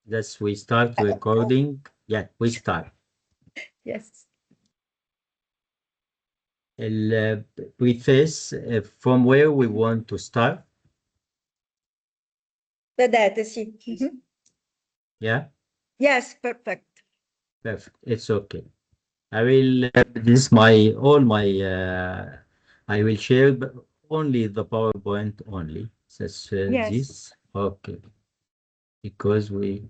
That's we start recording. Yeah, we start. Yes. Preface from where we want to start. Vedete, sì. Yeah, Yes, perfect. perfect. It's okay. I will this my all my I will share only the PowerPoint only. That's Yes. this okay because we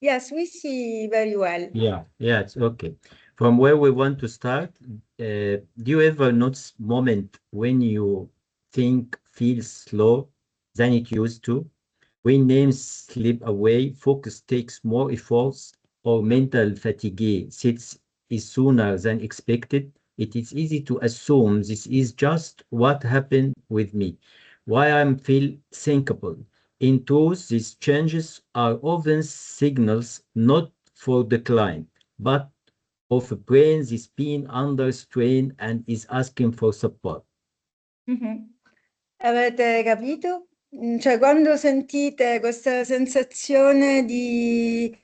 Yes, we see very well. yeah it's okay. From where we want to start, do you ever notice moment when you think feels slow than it used to? When names slip away, focus takes more efforts, or mental fatigue sits is sooner than expected. It is easy to assume this is just what happened with me. Why I feel thinkable. In truth, these changes are often signals not for decline, but of a brain that is being under strain and is asking for support. Avete capito? Cioè, quando sentite questa sensazione di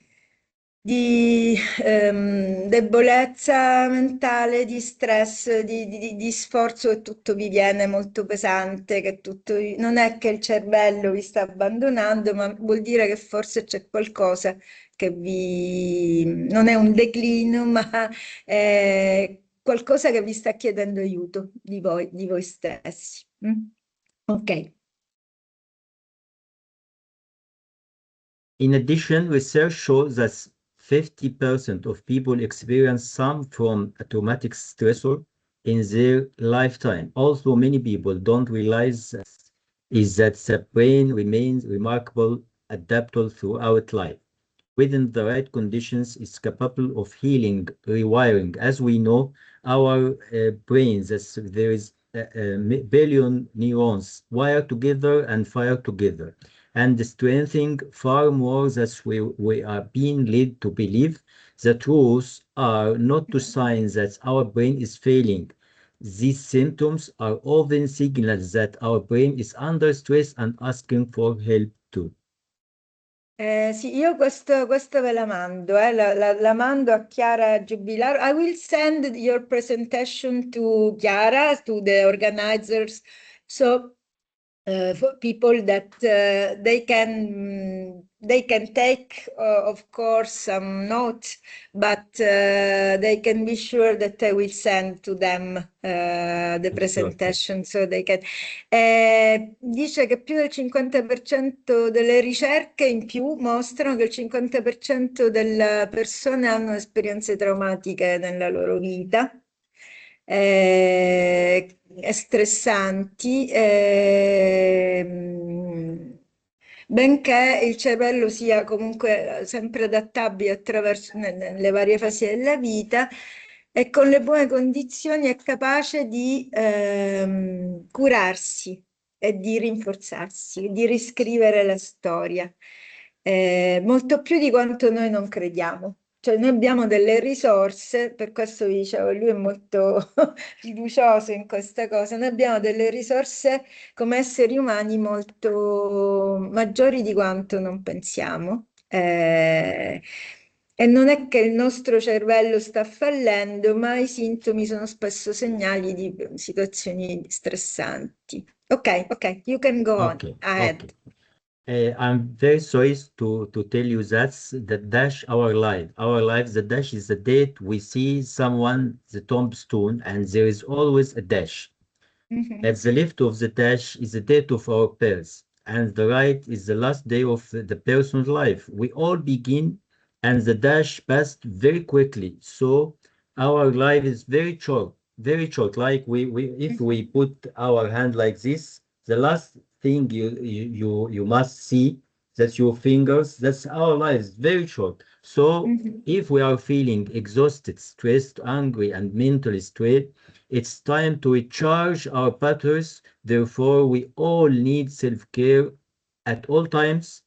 debolezza mentale, di stress, di sforzo, che tutto vi viene molto pesante, che tutto, non è che il cervello vi sta abbandonando, ma vuol dire che forse c'è qualcosa che non è un declino, ma è qualcosa che vi sta chiedendo aiuto di voi stessi. Ok. In addition, research shows that 50% of people experience some form of traumatic stressor in their lifetime. Also, many people don't realize that the brain remains remarkable adaptable throughout life. Within the right conditions, it's capable of healing, rewiring. As we know, our brains, there is a billion neurons wired together and fire together, and strengthening far more than we are being led to believe. The truths are not to signs that our brain is failing. These symptoms are often signals that our brain is under stress and asking for help too. Sì, io questo ve la mando, la mando a Chiara Giubilaro. I will send your presentation to Chiara, to the organizers, so for people that they can take, of course, some notes, but they can be sure that I will send to them the presentation so they can. Dice che più del 50% delle ricerche in più mostrano che il 50% delle persone hanno esperienze traumatiche nella loro vita. Stressanti, benché il cervello sia comunque sempre adattabile attraverso nelle varie fasi della vita e con le buone condizioni è capace di curarsi e di rinforzarsi, di riscrivere la storia, molto più di quanto noi non crediamo. Cioè noi abbiamo delle risorse, per questo vi dicevo, lui è molto fiducioso in questa cosa, noi abbiamo delle risorse come esseri umani molto maggiori di quanto non pensiamo. E non è che il nostro cervello sta fallendo, ma i sintomi sono spesso segnali di situazioni stressanti. Ok, you can go on ahead. Okay. I'm very sorry to tell you that's the dash our life. Our life, the dash is the date we see someone, the tombstone, and there is always a dash. At the left of the dash is the date of our birth, and the right is the last day of the person's life. We all begin, and the dash passed very quickly. So our life is very short, very short. Like we if we put our hand like this, the last thing you must see that's your fingers. That's our life is very short. So if we are feeling exhausted, stressed, angry, and mentally stressed, it's time to recharge our batteries. Therefore, we all need self-care at all times,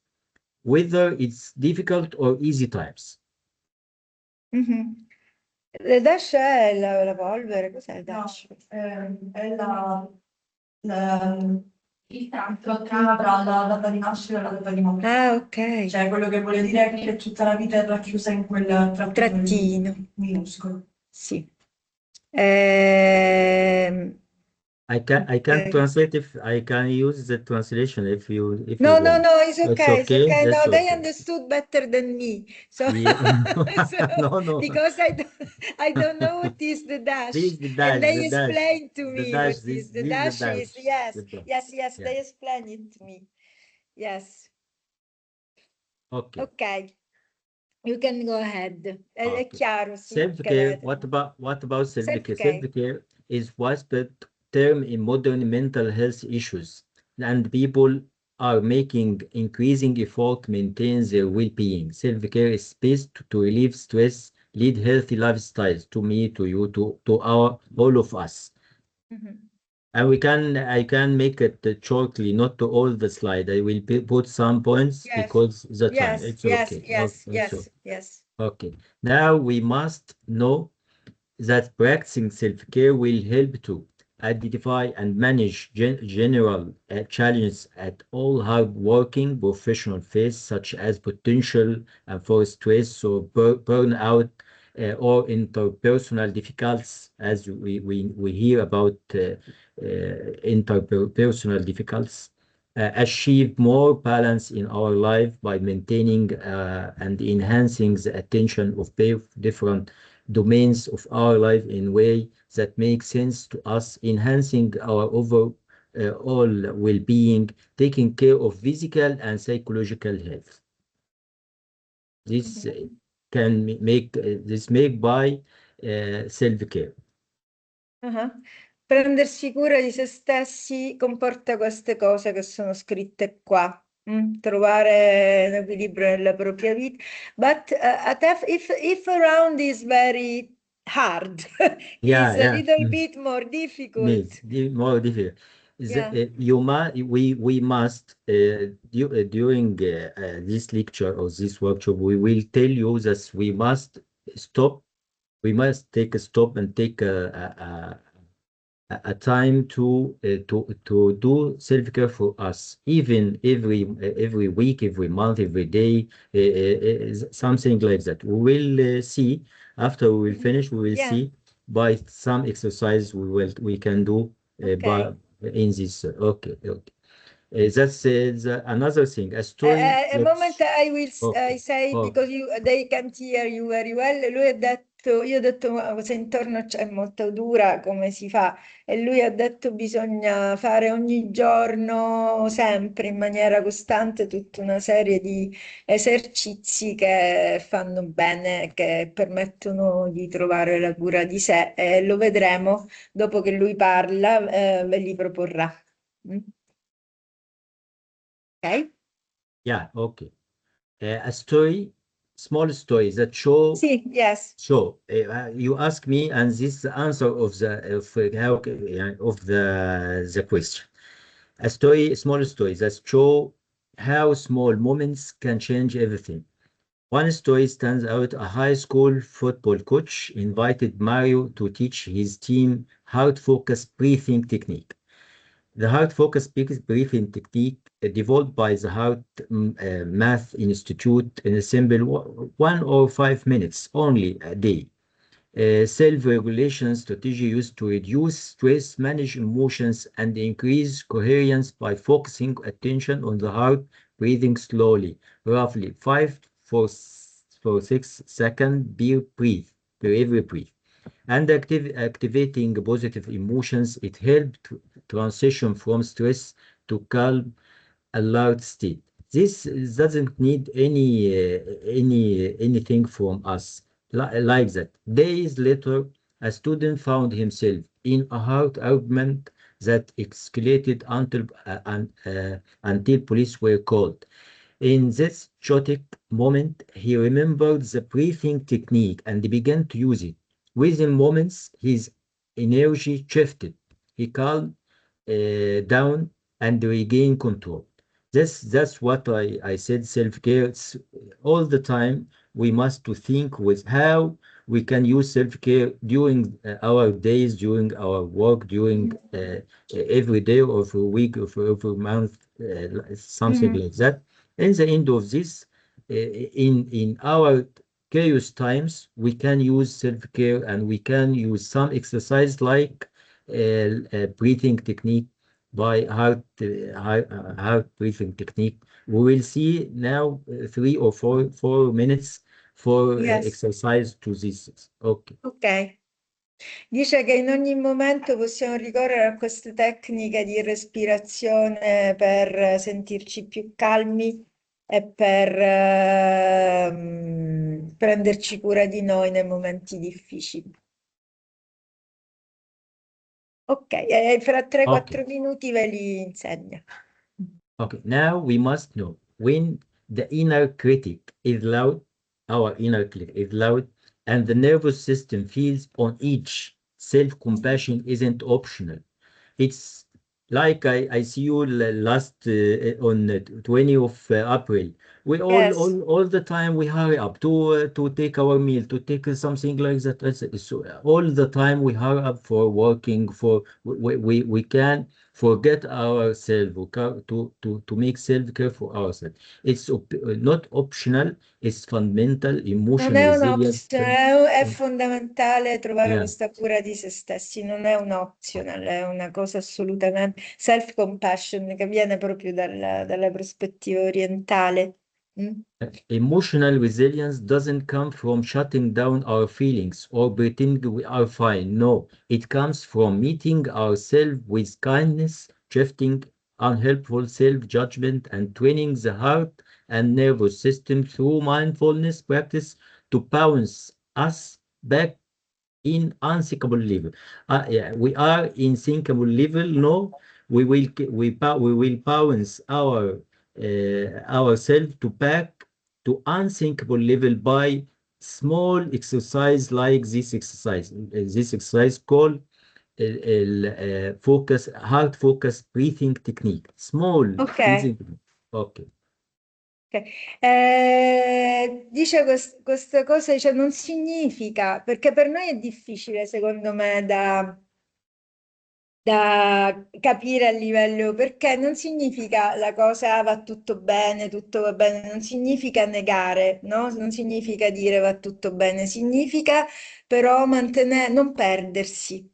whether it's difficult or easy times. Le dash è la polvere, cos'è il dash? È la Il trama tra la data di nascita e la data di morte. Ah, ok. Cioè, quello che vuole dire è che tutta la vita è racchiusa in quel trattino minuscolo. Sì. I can Ok. translate if I can use the translation if you No, no, want. no, it's It's okay, it's okay. okay. That's No, they okay. understood better than me. So, Yeah. so No, no. because I don't know what is the This dash, is the and dash, they the dash, explained to the me dash. what is the This is the dash dash. is. Yes, The dash. yes, yes, Yeah. they explained it to me. Yes. Okay. Ok, you can go ahead. È Okay. chiaro, sì, che Self-care. What about self-care? self-care. Self-care is widespread term in modern mental health issues, and people are making increasing effort to maintain their well-being. Self-care is space to relieve stress, lead healthy lifestyles to me, to you, to our all of us. Mhm. And I can make it shortly, not to all the slide. I will put some points Yes, because the time. yes, It's yes, okay. Okay, yes, it's yes, okay. yes. Okay. Now we must know that practicing self-care will help to identify and manage general challenges at all hard-working professional face, such as potential for stress or burnout or interpersonal difficulties, as we hear about interpersonal difficulties. Achieve more balance in our life by maintaining and enhancing the attention of different domains of our life in way that makes sense to us, enhancing our overall well-being, taking care of physical and psychological health. This Mhm. make by self-care. Ah. Prendersi cura di se stessi comporta queste cose che sono scritte qua. Trovare un equilibrio nella propria vita. But if around is very hard, Yeah, is a yeah. little bit more Needs difficult. more difficult. Yeah. We must during this lecture or this workshop we will tell you that we must stop. We must take a stop and take a time to do self-care for us, even every week, every month, every day, something like that. We will see after we will Mhm. finish. We will Yeah. see by some exercise we can do by Okay. in this. Okay, okay. That's another thing. A story A moment that's I will okay. I say Okay. because they can't hear you very well. Lui ha detto, io ho detto "Ma se intorno c'è molto dura, come si fa?" E lui ha detto bisogna fare ogni giorno, sempre in maniera costante, tutta una serie di esercizi che fanno bene, che permettono di trovare la cura di sé e lo vedremo dopo che lui parla, ve li proporrà. Mm? Ok? Yeah. Okay. A story, small stories that show. Sì, yes. So you ask me, and this is the answer of the question. A story, small stories that show how small moments can change everything. One story stands out. A high school football coach invited Mario to teach his team how to focus breathing technique. The Heart Focus Briefing technique developed by the Heart Math Institute in a simple 1 or 5 minutes only a day. Self-regulation strategy used to reduce stress, manage emotions, and increase coherence by focusing attention on the heart, breathing slowly, roughly 5 for 6 seconds per breath, per every breath, and activating positive emotions. It helped transition from stress to calm, alert state. This doesn't need anything from us like that. Days later, a student found himself in a heart argument that escalated until police were called. In this chaotic moment, he remembered the breathing technique and began to use it. Within moments, his energy shifted. He calmed down and regained control. That's what I said. Self-care. All the time we must to think with how We can use self-care during our days, during our work, during every day of a week, of every month, something Mhm. like that. In the end of this, in our chaos times, we can use self-care and we can use some exercise like breathing technique by heart breathing technique. We will see now 3 or 4 minutes for Yes, exercise to this. Okay. ok. Dice che in ogni momento possiamo ricorrere a queste tecniche di respirazione per sentirci più calmi e per prenderci cura di noi nei momenti difficili. Ok, e fra 3-4 Okay. minuti ve li insegno. Okay. Now we must know when the inner critic is loud, our inner critic is loud, and the nervous system feels on edge. Self-compassion isn't optional. It's like I see you last on 20th of April. We Yes. all the time we hurry up to take our meal, to take something like that. So all the time we hurry up for working for we can forget ourselves to make self-care for ourselves. It's not optional, it's fundamental Non emotion è resilience. un'opzione, è fondamentale trovare Yeah. questa cura di se stessi, non è un optional, è una cosa assolutamente self-compassion che viene proprio dalla prospettiva orientale. Mm? Emotional resilience doesn't come from shutting down our feelings or pretending we are fine. No, it comes from meeting ourselves with kindness, shifting unhelpful self-judgment, and training the heart and nervous system through mindfulness practice to bounce us back in unsinkable level. Yeah, we are in sinkable level. No, we will bounce ourselves to back to unsinkable level by small exercise like this exercise. This exercise called focus heart focus breathing technique. Small Ok. breathing. Okay. Ok. Dice queste cose, dice, non significa, perché per noi è difficile, secondo me, da capire a livello, perché non significa la cosa va tutto bene, tutto va bene, non significa negare, no? Non significa dire va tutto bene, significa però mantenere, non perdersi.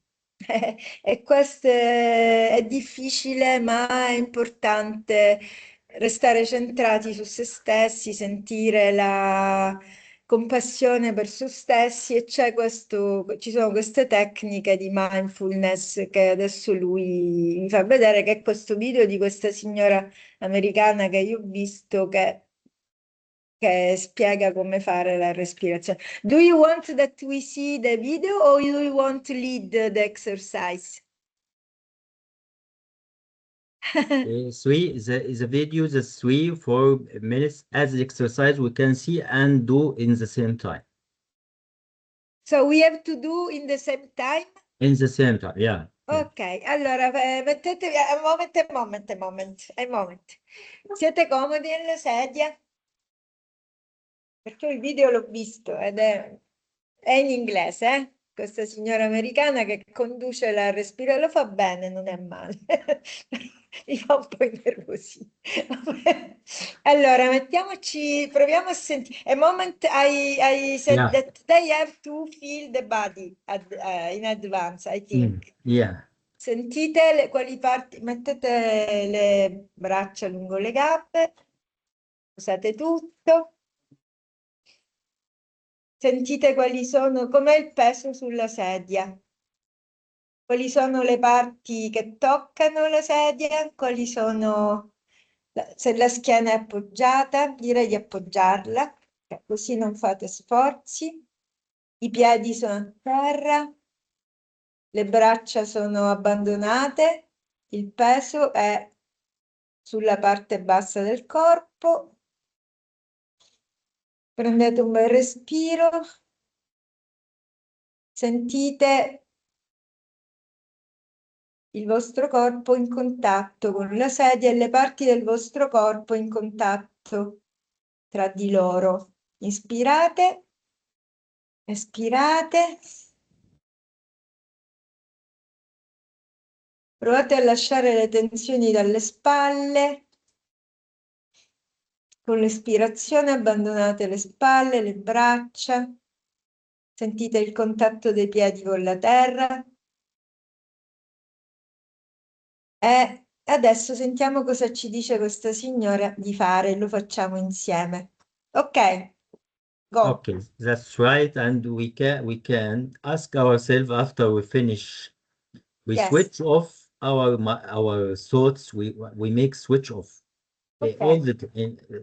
E questo è difficile, ma è importante restare centrati su se stessi, sentire la compassione per se stessi e ci sono queste tecniche di mindfulness che adesso lui mi fa vedere, che è questo video di questa signora americana che io ho visto che spiega come fare la respirazione. Do you want that we see the video or do you want to lead the exercise? The video, the 3 4 minutes as exercise we can see and do in the same time. So we have to do in the same time? In the same time, yeah. Yeah. Ok, allora mettetevi a moment. Siete comodi nella sedia? Perché il video l'ho visto ed è in inglese, eh? Questa signora americana che conduce la respirazione, lo fa bene, non è male. Mi fa un po' innervosire. Allora, mettiamoci, proviamo a sentire. A moment I said Yeah. that they have to feel the body in advance, I think. Yeah. Sentite quali parti, mettete le braccia lungo le gambe, usate tutto. Sentite quali sono, com'è il peso sulla sedia, quali sono le parti che toccano la sedia, quali sono, se la schiena è appoggiata, direi di appoggiarla, così non fate sforzi, i piedi sono a terra, le braccia sono abbandonate, il peso è sulla parte bassa del corpo, prendete un bel respiro, sentite il vostro corpo in contatto con la sedia e le parti del vostro corpo in contatto tra di loro. Inspirate Espirate. Provate a lasciare le tensioni dalle spalle. Con l'espirazione abbandonate le spalle, le braccia. Sentite il contatto dei piedi con la terra. E adesso sentiamo cosa ci dice questa signora di fare. Lo facciamo insieme. Ok, go. Okay, that's right. And we can ask ourselves after we finish. We Yes. switch off our thoughts. We make switch off all Ok.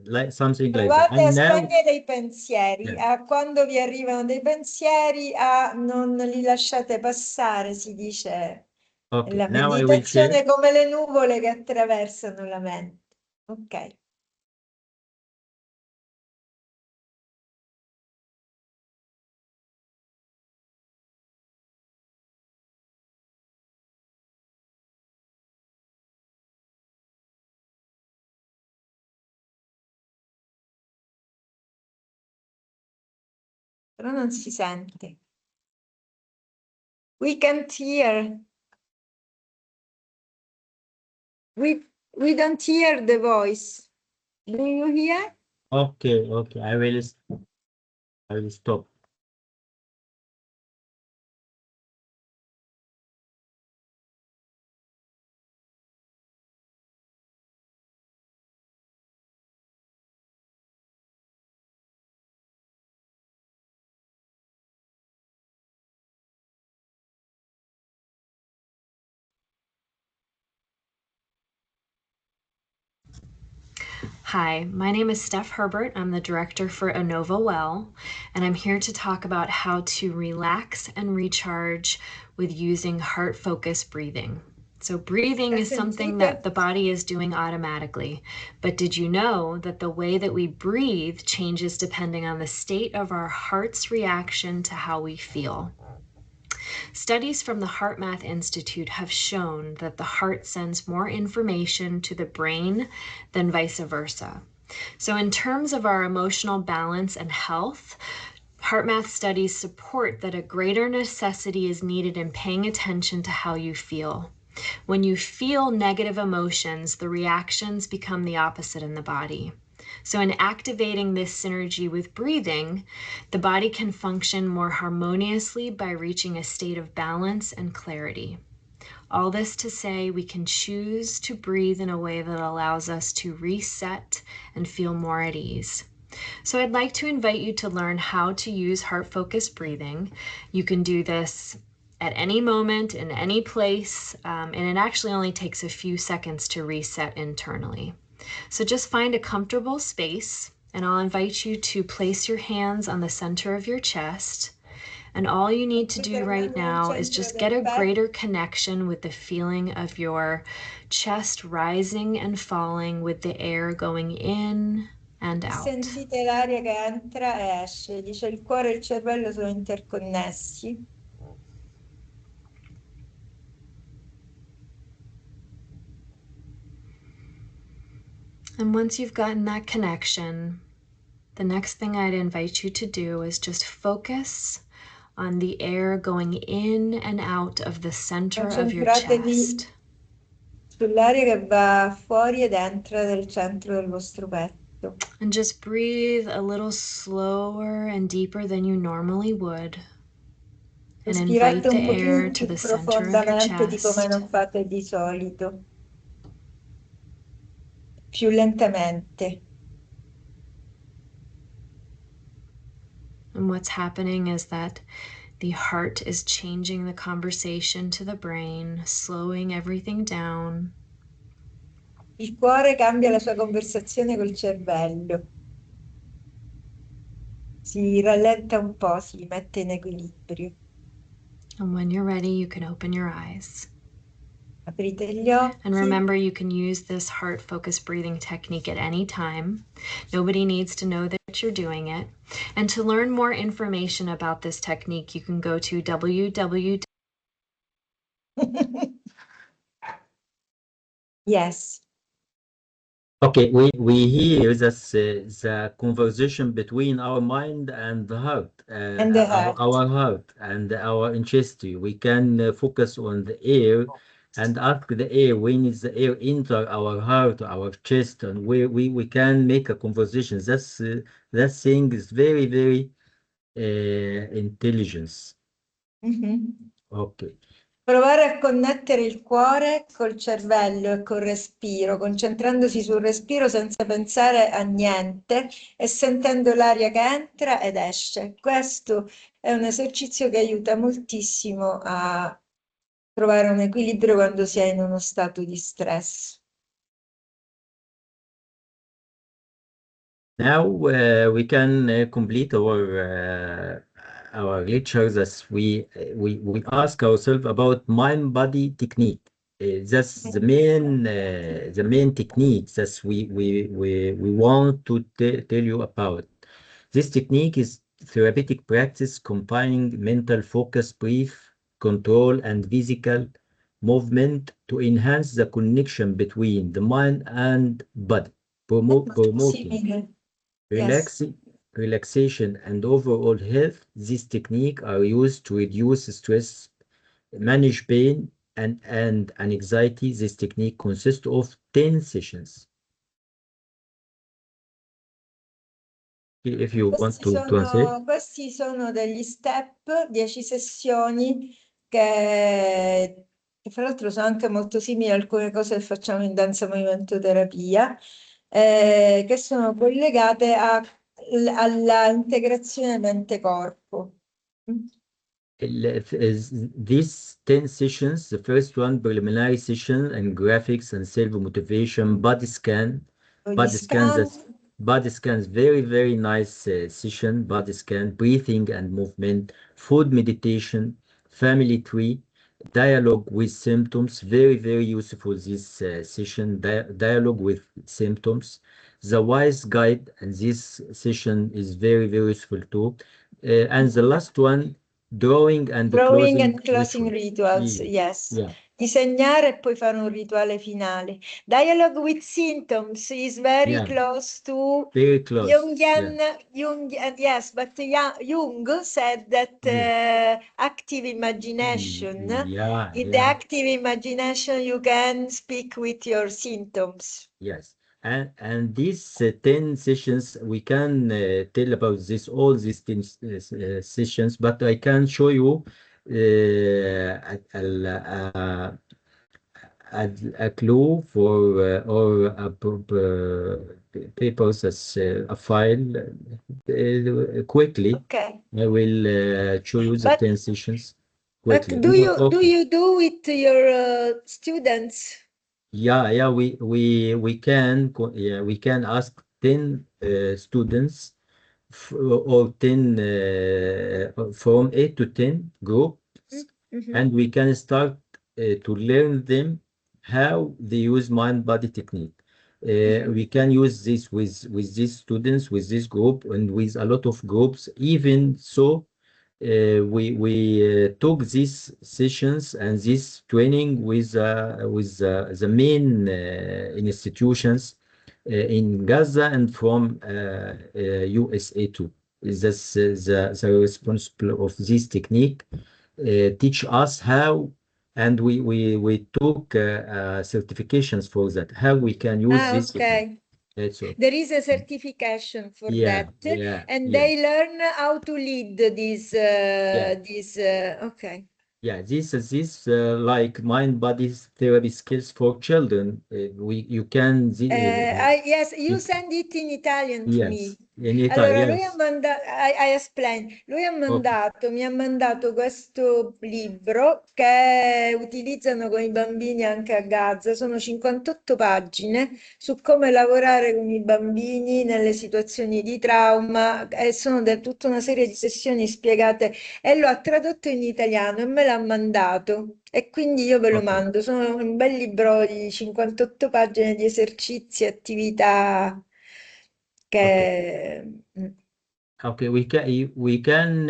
like something like that. Provate a And now, spegnere i pensieri, yeah, a quando vi arrivano dei pensieri, a non li lasciate passare, si dice okay. la Now I will share. meditazione come le nuvole che attraversano la mente. Ok. Però non si sente. We can't hear. We don't hear the voice. Do you hear? Okay, okay. I will stop. Hi, my name is Steph Herbert. I'm the director for Inova Well, and I'm here to talk about how to relax and recharge with using heart-focused breathing. So breathing is something that the body is doing automatically, but did you know that the way that we breathe changes depending on the state of our heart's reaction to how we feel? Studies from the HeartMath Institute have shown that the heart sends more information to the brain than vice versa. So in terms of our emotional balance and health, HeartMath studies support that a greater necessity is needed in paying attention to how you feel. When you feel negative emotions, the reactions become the opposite in the body. So in activating this synergy with breathing, the body can function more harmoniously by reaching a state of balance and clarity. All this to say, we can choose to breathe in a way that allows us to reset and feel more at ease. So I'd like to invite you to learn how to use heart-focused breathing. You can do this at any moment, in any place, and it actually only takes a few seconds to reset internally. So just find a comfortable space, and I'll invite you to place your hands on the center of your chest. And all you need to do right now is just get a greater connection with the feeling of your chest rising and falling with the air going in and out. Sentite l'aria che entra e esce. Dice il cuore e il cervello sono interconnessi. And once you've gotten that connection, the next thing I'd invite you to do is just focus on the air going in and out of the center of your chest. Sull'aria che va fuori ed entra nel centro del vostro petto. And just breathe a little slower and deeper than you normally would. And invite Respirate the un air pochino to più the center of your profondamente di come chest. non fate di solito. Più lentamente. And what's happening is that the heart is changing the conversation to the brain, slowing everything down. Il cuore cambia la sua conversazione col cervello. Si rallenta un po', si mette in equilibrio. And when you're ready, you can open your eyes. Aprite gli occhi. And remember, you can use this heart-focused breathing technique at any time. Nobody needs to know that you're doing it. And to learn more information about this technique, you can go to www. Yes. Okay, we hear this, the conversation between our mind and the heart, and the heart. our heart and our chest. We can focus on the air and ask the air when is the air enter our heart, our chest, and we can make a conversation. That thing is very, very intelligence. Mhm. Okay. Provare a connettere il cuore col cervello e col respiro, concentrandosi sul respiro senza pensare a niente e sentendo l'aria che entra ed esce. Questo è un esercizio che aiuta moltissimo a trovare un equilibrio quando si è in uno stato di stress. Now we can complete our lectures as we ask ourselves about mind-body technique. That's the main technique that we want to tell you about. This technique is therapeutic practice combining mental focus, brief control, and physical movement to enhance the connection between the mind and body, È molto promoting simile. Yes. relaxi relaxation and overall health. These techniques are used to reduce stress, manage pain, and anxiety. This technique consists of 10 sessions. If you want to answer. Questi sono degli step, 10 sessioni che fra l'altro sono anche molto simili a alcune cose che facciamo in danza movimento terapia, che sono collegate alla integrazione mente-corpo. These 10 sessions, the first one, preliminary session and graphics and self-motivation, Gli body scans, scan, body scans, very, very nice session, body scan, breathing and movement, food meditation, family tree, dialogue with symptoms, very, very useful this session, dialogue with symptoms, the wise guide, and this session is very, very useful too. And the last one, drawing and drawing closing and closing ritual. rituals, Yeah, yes. yeah, Disegnare e poi fare un rituale finale. Dialogue with symptoms is very yeah, close to very close. Yeah, Jungian, yes, but Jung said that yeah, active imagination, yeah, in the yeah, active imagination, you can speak with your symptoms. yes. And these 10 sessions, we can tell about this all these 10 sessions, but I can show you a clue for or a papers as a file quickly. Okay. I will show you the But 10 sessions but quickly. do you do Okay. you do with your students? Yeah, yeah, we can yeah, we can ask 10 students or 10 from 8 to 10 groups, Mm-hmm. and we can start to learn them how they use mind body technique. We can use this with these students, with this group, and with a lot of groups. Even so, we took these sessions and this training with the main institutions in Gaza and from USA too. Is this the responsible of this technique teach us how, and we took certifications for that, how we can use Ah, this technique. okay. That's all. There is a certification for Yeah, that, yeah, and yeah, they learn how to lead yeah. okay. Yeah, this like mind body therapy skills for children. We you can Yes, you it, send it in Italian to me. yes in Italy Allora, lui ha yes. mandato, I explain, lui Okay, mi ha mandato questo libro che utilizzano con i bambini anche a Gaza, sono 58 pagine su come lavorare con i bambini nelle situazioni di trauma e sono tutta una serie di sessioni spiegate e lo ha tradotto in italiano e me l'ha mandato. E quindi io ve lo okay, mando, sono un bel libro di 58 pagine di esercizi, attività okay. che... Okay, we can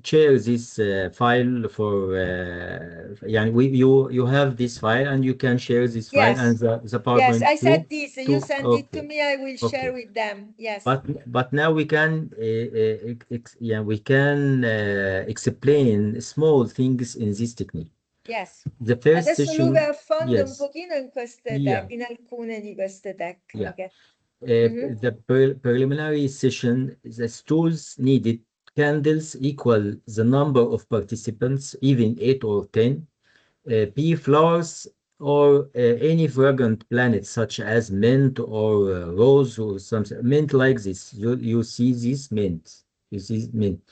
share this file for yeah, you have this file and you can share this file and Yes. the Yes, PowerPoint I too. said this. You send it to Okay, me, I will share okay. with them. Yes. But now we can yeah, we can explain small things in this technique. Yes. The first Adesso lui va session, a fondo un yes, pochino in queste yeah, in alcune di queste yeah. tecniche. Mhm. The preliminary session, the tools needed candles equal the number of participants, even 8 or 10, bee flowers or any fragrant plant such as mint or rose or something. Mint like this. You see this mint. You see mint.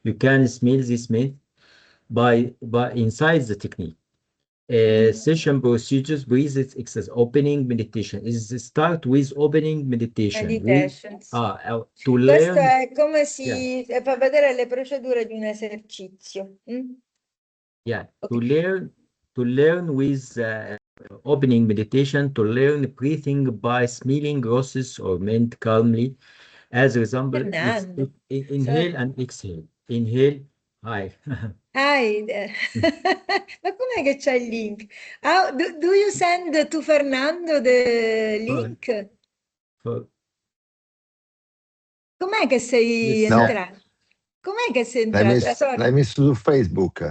You can smell this mint by inside the technique. Mhm. Session procedures, breathe exercise, opening meditation. Is start with opening meditation. Meditation, sì. To Questo learn, è come yeah, si fa vedere le procedure di un esercizio. Mm? yeah, Ok. to learn with opening meditation, to learn breathing by smelling roses or mint calmly. As an example, Fernando, inhale and exhale. Inhale, hi. Ma com'è che c'è il link? Do you send to Fernando the for, link? for Com'è che sei this, No, entrato? Com'è che sei l'hai entrato? messo, Sorry. l'hai messo su Facebook.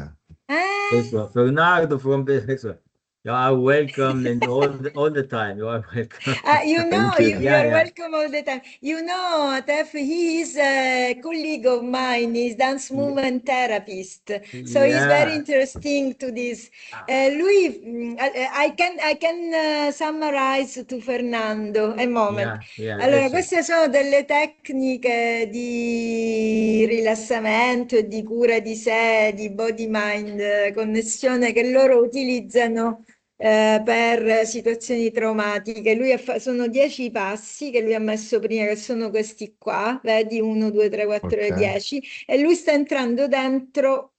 Ah. Fernando from Venezuela. You are welcome and all the time. You are welcome. You know, Thank you. you Yeah, are yeah, welcome all the time. You know, Tef, he is a colleague of mine. He's dance movement therapist. So he's very yeah. interesting to this. Ah, Lui, I can summarize to Fernando a moment. yeah, yeah. Allora, Listen. queste sono delle tecniche di rilassamento e di cura di sé, di body-mind, connessione che loro utilizzano per situazioni traumatiche. Sono 10 passi che lui ha messo prima, che sono questi qua, vedi 1, 2, 3, 4 e Ok, 10, e lui sta entrando dentro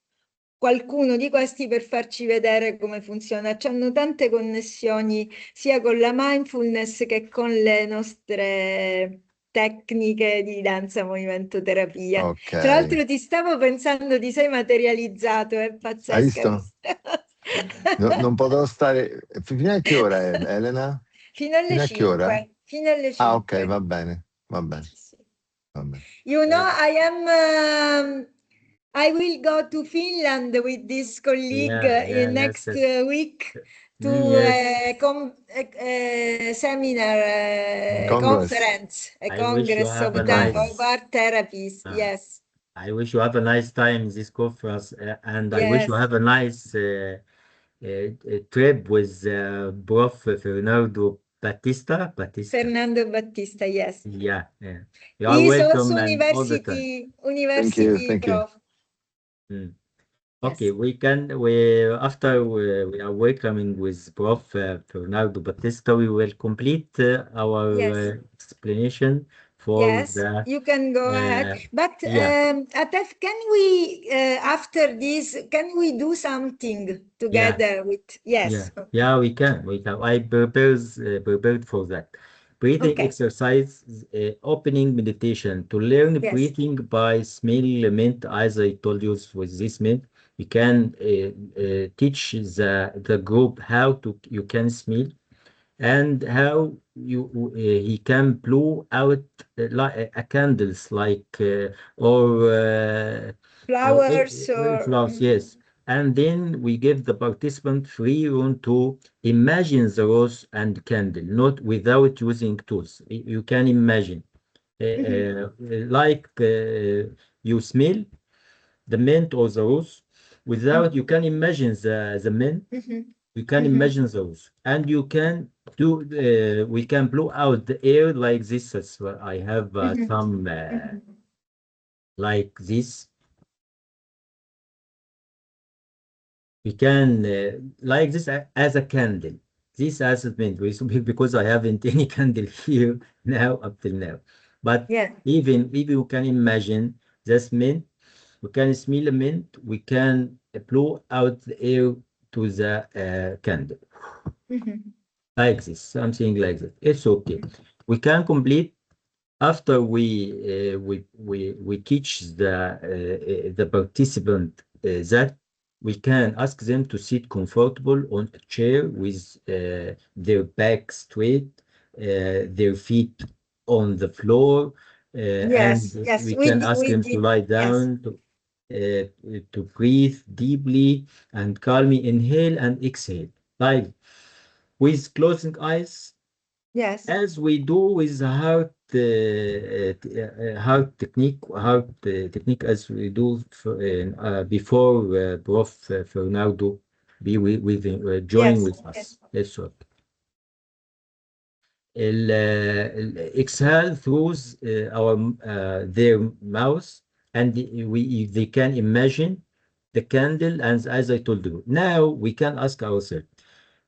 qualcuno di questi per farci vedere come funziona. C'hanno tante connessioni sia con la mindfulness che con le nostre tecniche di danza movimento terapia. ok. Tra l'altro ti stavo pensando, ti sei materializzato, è Hai pazzesca visto? questa cosa. Non potrò stare... Fino a che ora è, Elena? Fino alle Fino a che ora? 5, fino alle Ah, ok, 5. va bene, va bene, Sì, sì. va bene. You know, Uh, I will go to Finland with this colleague yeah, yeah. in Yes, next yes. week to Yes. a seminar, a Congress. conference, a I wish you congress have of, a of nice. art therapies. Uh, Yes, I wish you have a nice time in this conference, and I wish you yes. have a nice trip with Prof. Fernando Batista. Batista. Fernando Battista, yes. Yeah, yeah. You are He is welcome also and all the time. Thank you, university thank you. prof. Mm. Okay, Yes, we after we are welcoming with Prof. Fernando Batista, we will complete our yes. explanation for Yes, the you can go ahead. But yeah, Atef, can we, after this, can we do something yeah. together with, Yeah, yes. yeah, we can. I prepared for that. Breathing Okay, exercise, opening meditation to learn yes. breathing by smell mint. As I told you with this mint, you can teach the group how to you can smell and how he can blow out like a candles like or Flowers or, flowers, yes. And then we give the participant free room to imagine the rose and candle, not without using tools. You can imagine, Mhm, like you smell the mint or the rose, without you can imagine the mint. mhm, You can mhm, imagine those, and you can do. We can blow out the air like this. As well. I have mhm, some mhm, like this. We can like this as a candle. This as a mint because I haven't any candle here now up till now. But yeah. even if you can imagine this mint, we can smell a mint. We can blow out the air to the candle. Mhm, Like this, something like that. It's okay. We can complete. After we teach the participant that we can ask them to sit comfortable on a chair with their back straight, their feet on the floor, and Yes, yes, we can ask we them to did. lie Yes, down, to breathe deeply and calmly, inhale and exhale, like with closing eyes, yes, as we do with the heart technique, as we do before Prof. Fernando be join yes, with yes. us. That's all. Exhale through their mouth, and they can imagine the candle. And as I told you, now we can ask ourselves,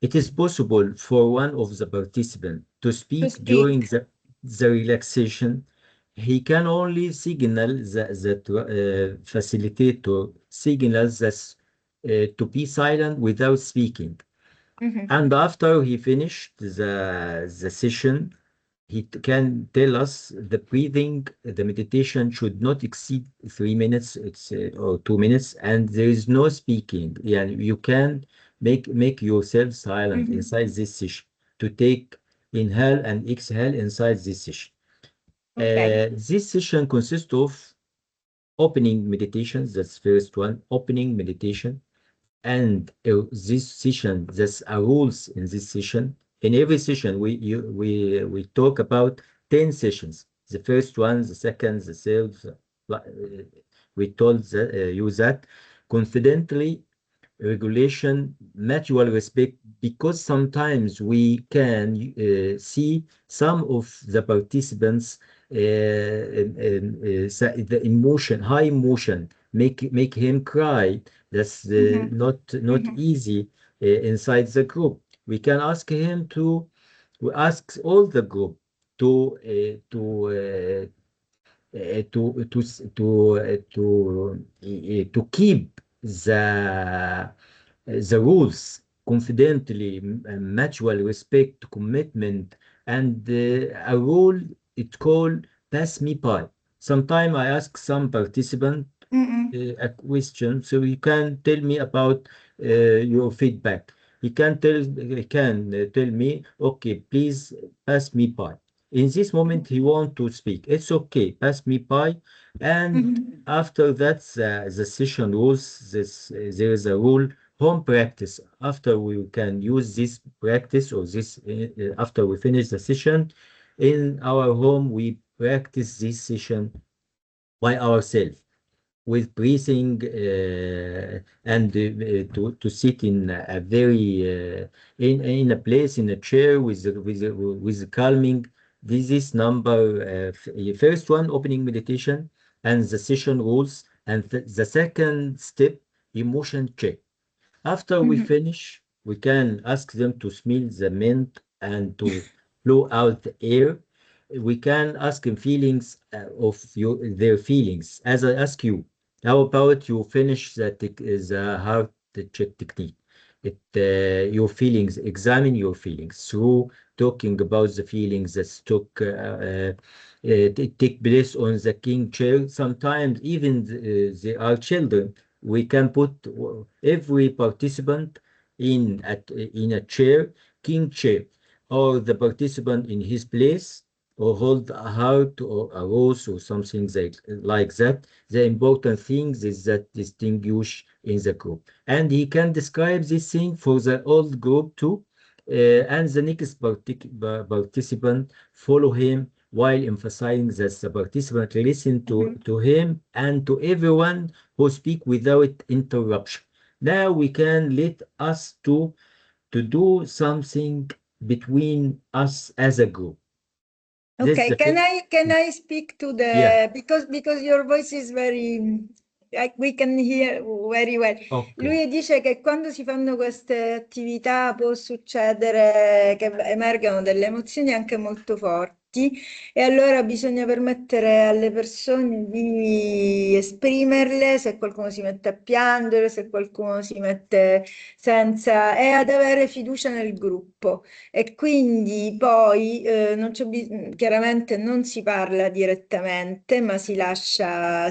it is possible for one of the participants to To speak during speak. the relaxation. He can only signal the facilitator signals that to be silent without speaking. Mhm. And after he finished the session, he can tell us the breathing, the meditation should not exceed 3 minutes, or 2 minutes, and there is no speaking. Yeah, you can make yourself silent Mhm. inside this session to take inhale and exhale inside this session. Okay. This session consists of opening meditations. That's first one, opening meditation. And this session, there's a rules in this session. In every session, we talk about 10 sessions. The first one, the second, the third. We told you that confidently regulation, mutual respect, because sometimes we can see some of the participants, the emotion, high emotion, make him cry. That's Mhm. not Mhm. easy inside the group. We can ask him to, we ask all the group to keep the rules confidently, mutual respect, commitment, and a rule it called pass me by. Sometime I ask some participant Mhm. a question, so you can tell me about your feedback. He can tell me, okay, please pass me by. In this moment, he want to speak. It's okay, pass me by. And Mhm. after that, the session rules. There is a rule, home practice. After we can use this practice, or this after we finish the session in our home, we practice this session by ourselves with breathing, and to sit in a very in a place, in a chair with calming. This is number first one, opening meditation, and the session rules, and the second step, emotion check. After we Mhm. finish, we can ask them to smell the mint and to blow out the air. We can ask them feelings their feelings. As I ask you, how about you finish the heart check technique? Your feelings, examine your feelings through talking about the feelings that take place on the king chair. Sometimes even they are children. We can put every participant in a chair, king chair, or the participant in his place, or hold a heart or a rose or something like that. The important things is that distinguish in the group, and he can describe this thing for the old group too. And the next participant follow him while emphasizing that the participant listen Mhm. to him and to everyone who speak without interruption. Now we can let us to do something between us as a group. This Okay, the first. can I speak to Yeah. the, because your voice is very, like we can hear very well. Okay. Lui dice che quando si fanno queste attività può succedere che emergano delle emozioni anche molto forti. e allora bisogna permettere alle persone di esprimerle, se qualcuno si mette a piangere, se qualcuno si mette senza, e ad avere fiducia nel gruppo. E quindi poi non c'è chiaramente non si parla direttamente, ma si lascia,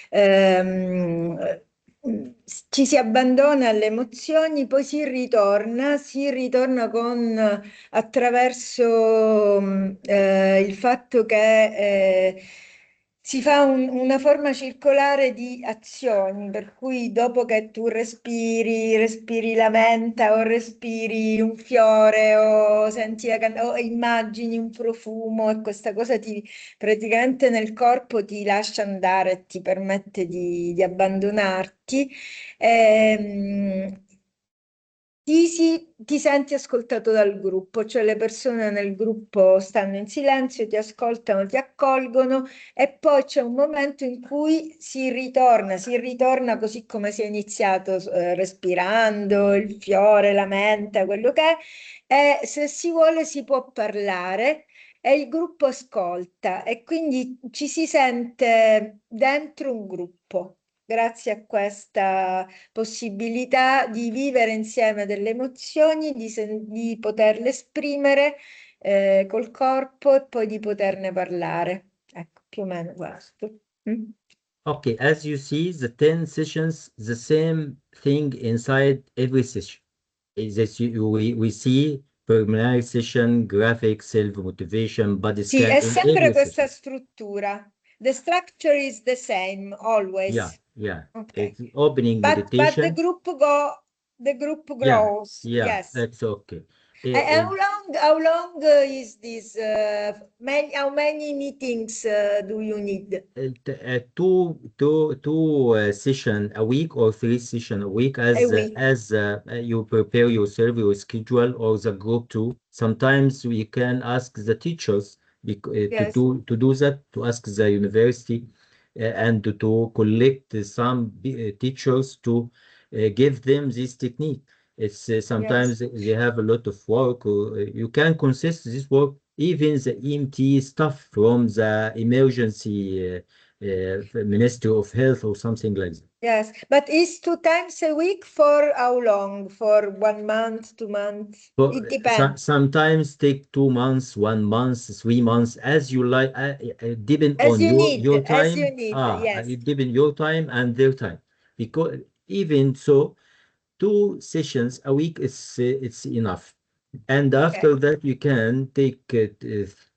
ehm, ci si abbandona alle emozioni, poi si ritorna con attraverso il fatto che si fa una forma circolare di azioni, per cui dopo che tu respiri la menta o respiri un fiore o senti o immagini un profumo e questa cosa ti praticamente nel corpo ti lascia andare e ti permette di abbandonarti. Ehm, ti senti ascoltato dal gruppo, cioè le persone nel gruppo stanno in silenzio, ti ascoltano, ti accolgono e poi c'è un momento in cui si ritorna così come si è iniziato, respirando il fiore, la menta, quello che è, e se si vuole si può parlare e il gruppo ascolta e quindi ci si sente dentro un gruppo. Grazie a questa possibilità di vivere insieme delle emozioni, di poterle esprimere col corpo e poi di poterne parlare. Ecco, più o meno questo. Mm? Okay, as you see, the 10 sessions, the same thing inside every session. Is that we see preliminary session, graphic, self-motivation, body Sì, scan è in sempre every questa session. struttura. The structure is the same, Yeah, always. yeah. Okay. It's opening But meditation. the group Yeah, grows. yeah, Yes. that's okay. How long is this? How many meetings do you need? Two session a week or three session a week A week. as you prepare yourself, your schedule or the group too. Sometimes we can ask the teachers Yes, to do that, to ask the university and to collect some teachers to give them this technique. It's yes, sometimes they have a lot of work, or you can consist this work, even the EMT stuff from the emergency Ministry of Health or something like that. yes. But is 2 times a week for how long? For 1 month, 2 months? It But depends. sometimes take 2 months, 1 month, 3 months, as you like, depend As on you need, your as you time. need. Yes. It depend your time and their time. Because even so, two sessions a week is it's enough. And Okay. after that, you can take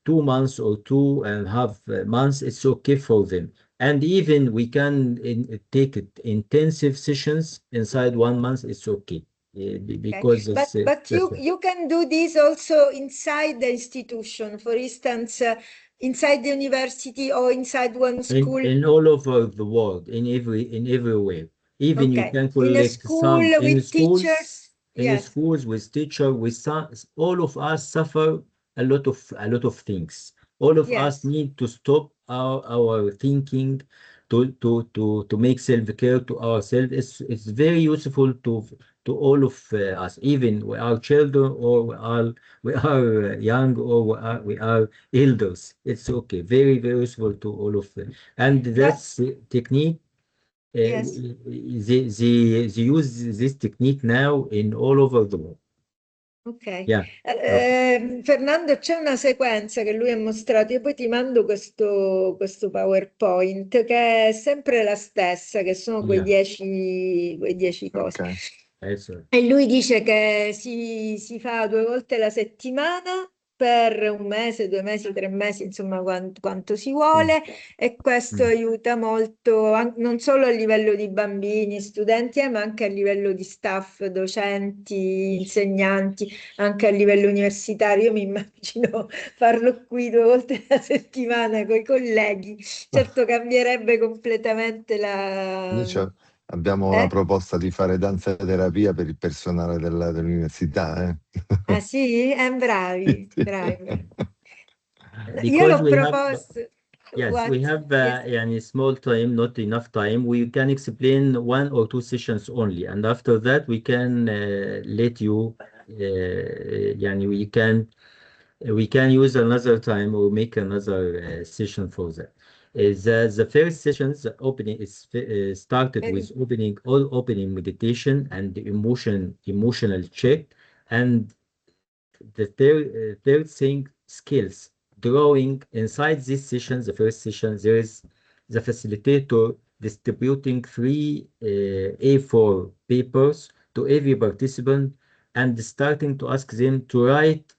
2 months or 2.5 months. It's okay for them. And even we can take it intensive sessions inside 1 month. It's okay. Okay. Because But it's but that's you can do this also inside the institution, for instance, inside the university or inside one school. in all over the world, in everywhere. Even you Okay. can In a collect school some with teachers. in Yes. schools with teacher, with some, all of us suffer a lot of things. All of us Yes. need to stop our thinking to make self-care to ourselves. It's very useful to all of us, even we are children or we are young or we are elders. It's okay. Very, very useful to all of them. And But that's technique. yes. They use this technique now in all over the world. Ok. Yeah. Okay. Fernando, c'è una sequenza che lui ha mostrato, io poi ti mando questo PowerPoint che è sempre la stessa, che sono Yeah. quei 10 cose. Ok. That's right. E lui dice che si fa 2 volte la settimana per 1 mese, 2 mesi, 3 mesi, insomma, quanto si Mm. vuole, e questo Mm. aiuta molto non solo a livello di bambini, studenti, ma anche a livello di staff, docenti, insegnanti, anche a livello universitario. Io mi immagino farlo qui 2 volte la settimana con i colleghi. Certo, cambierebbe completamente Noi la... abbiamo la Eh? proposta di fare danza terapia per il personale dell'università, eh? Ah sì? Sì, Bravi, sì. bravi. Io Because l'ho we have, proposto. yes, we What? have Yes. يعني small time, not enough time. We can explain 1 or 2 sessions only, and after that we can let you يعني we can We can use another time or make another session for that. The first sessions, the opening is started with opening meditation and the emotional check, and the third thing, skills. Drawing inside this session, the first session, there is the facilitator distributing three A4 papers to every participant and starting to ask them to write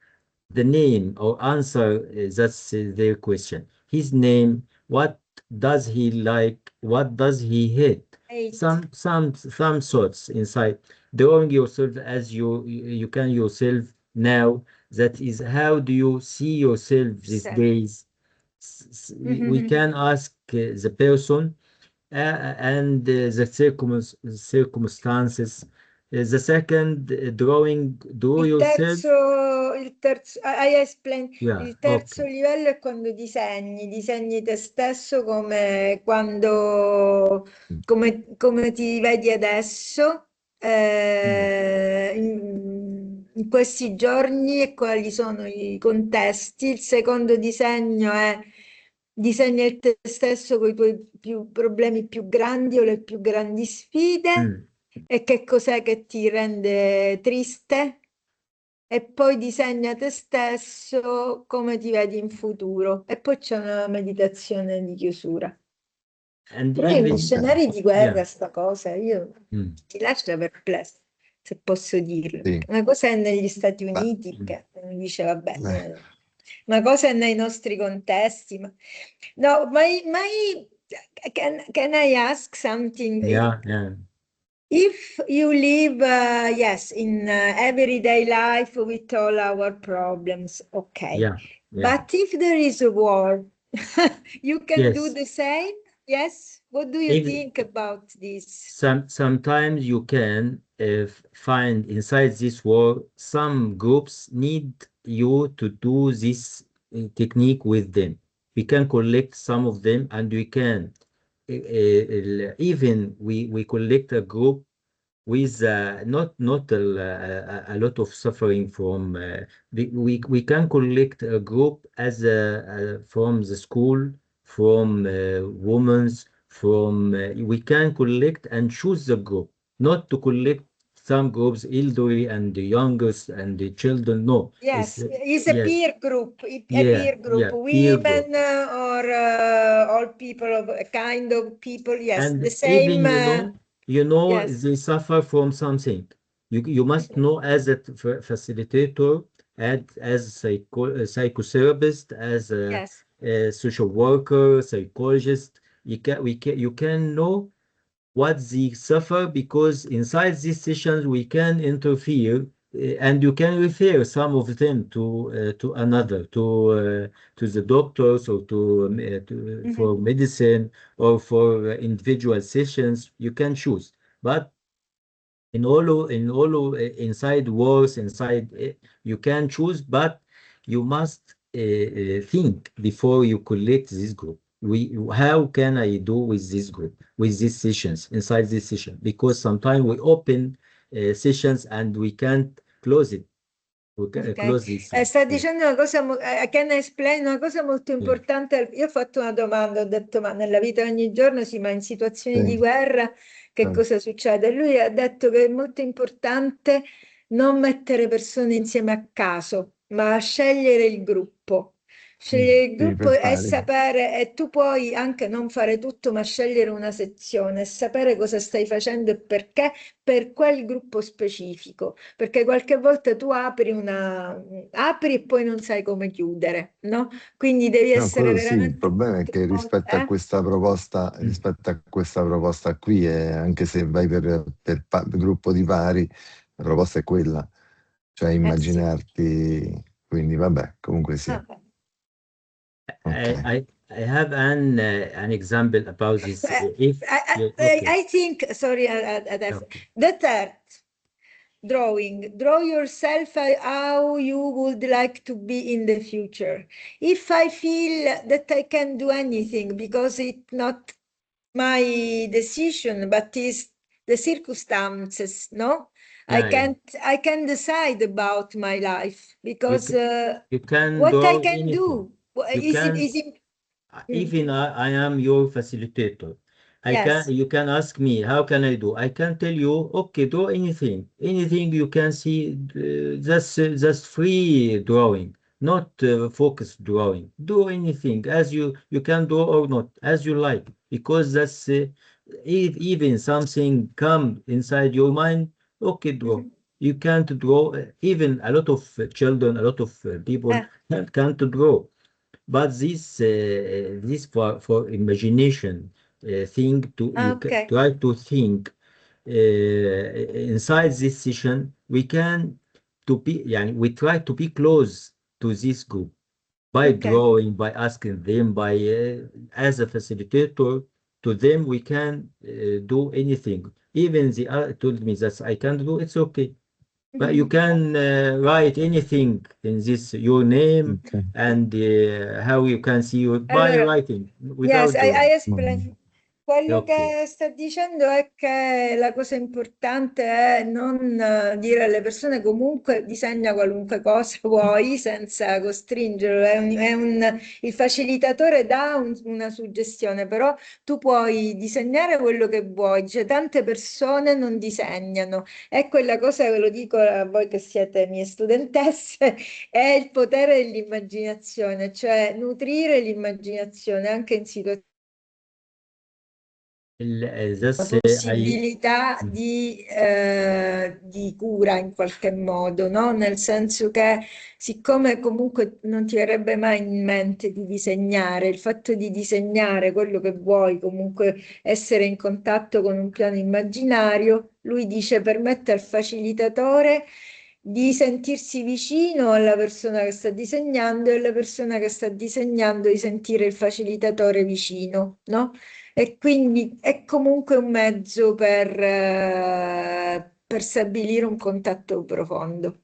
the name or answer that's their question. His name, what does he like, what does he hate? Some thoughts inside. Drawing yourself as you can yourself now. That is, how do you see yourself these days? We can ask the person and the circumstances. The second, draw yourself. I explain, Yeah, il terzo okay. livello è quando disegni te stesso come quando, come ti vedi adesso, in questi giorni e quali sono i contesti. Il secondo disegno è disegna il te stesso con i tuoi problemi più grandi o le più grandi sfide e che cos'è che ti rende triste, e poi disegna te stesso come ti vedi in futuro, e poi c'è una meditazione di chiusura. And Però in even, scenari di guerra yeah. sta cosa io ti lascia perplesso, se posso dirlo. Sì. Una cosa è negli Stati Beh, Uniti, perché uno dice vabbè, una cosa è nei nostri contesti. No, can I ask something? Yeah. If you live, yes, in everyday life with all our problems, okay. Yeah. But if there is a war, you can do Yes. the same? Yes? What do you If think about this? sometimes you can find inside this war some groups need you to do this technique with them. We can collect some of them and we can even we collect a group with not a lot of suffering from we can collect a group as from the school, from women's, from we can collect and choose the group, not to collect some groups elderly and the youngest and the children. No, Yes, it's a yes, peer group, yeah, peer group. women or all people of a kind of people. Yes, the And same. even Yes. they suffer from something. You must know as a facilitator, as a psychotherapist, as Yes. a social worker, psychologist. You can know what they suffer, because inside these sessions we can interfere and you can refer some of them to another, to the doctors, or for medicine, or for individual sessions. You can choose, but inside wars, inside you can choose, but you must think before you collect this group. How can I do with this group, with these sessions, inside this session? Because sometimes we open sessions and we can't close it. We can Ok. close this. Sta dicendo una cosa, can I explain una cosa molto Yeah. importante. Io ho fatto una domanda, ho detto, ma nella vita ogni giorno sì, ma in situazioni di sì. guerra che cosa succede? Lui ha detto che è molto importante non mettere persone insieme a caso, ma scegliere il gruppo. Scegliere il Sì, gruppo per e pari. sapere, e tu puoi anche non fare tutto, ma scegliere una sezione e sapere cosa stai facendo e perché per quel gruppo specifico, perché qualche volta tu apri e poi non sai come chiudere, no? Quindi devi No, essere quello sì, il veramente problema è che rispetto a questa proposta qui, anche se vai per gruppo di pari, la proposta è quella, cioè sì. immaginarti, quindi vabbè, comunque sì. Ah, I have an example about this. If okay. I think, sorry, Adef, Okay. the third drawing, draw yourself how you would like to be in the future. If I feel that I can do anything because it's not my decision, but is the circumstances, no? I can decide about my life because you can what I draw can anything. do You can even I am your facilitator. yes. You can ask me, how can I do? I can tell you, okay, draw anything. Anything you can see, that's free drawing, not focused drawing. Do anything as you can draw or not, as you like, because that's if even something come inside your mind, okay, draw. Mhm. You can't draw, even a lot of children, a lot of people Ah, can't draw. But this for imagination thing to okay. try to think inside this session we can to be يعني we try to be close to this group by Okay. drawing, by asking them, by as a facilitator to them we can do anything. Even the other told me that I can't do, it's okay, but you Mhm. can write anything in this, your name Ok. and how you can see you by Allora, writing yes, without drawing. I Mm. explain. Quello Okay. che sta dicendo è che la cosa importante è non dire alle persone comunque disegna qualunque cosa vuoi senza costringerlo. Il facilitatore dà una suggestione, però tu puoi disegnare quello che vuoi. Dice, tante persone non disegnano. E quella cosa, ve lo dico a voi che siete mie studentesse, è il potere dell'immaginazione, cioè nutrire l'immaginazione anche in situazioni That's I possibilità di cura in qualche modo, no? Nel senso che siccome comunque non ti verrebbe mai in mente di disegnare, il fatto di disegnare quello che vuoi, comunque essere in contatto con un piano immaginario, lui dice permette al facilitatore di sentirsi vicino alla persona che sta disegnando e alla persona che sta disegnando di sentire il facilitatore vicino, no? E quindi è comunque un mezzo per stabilire un contatto profondo.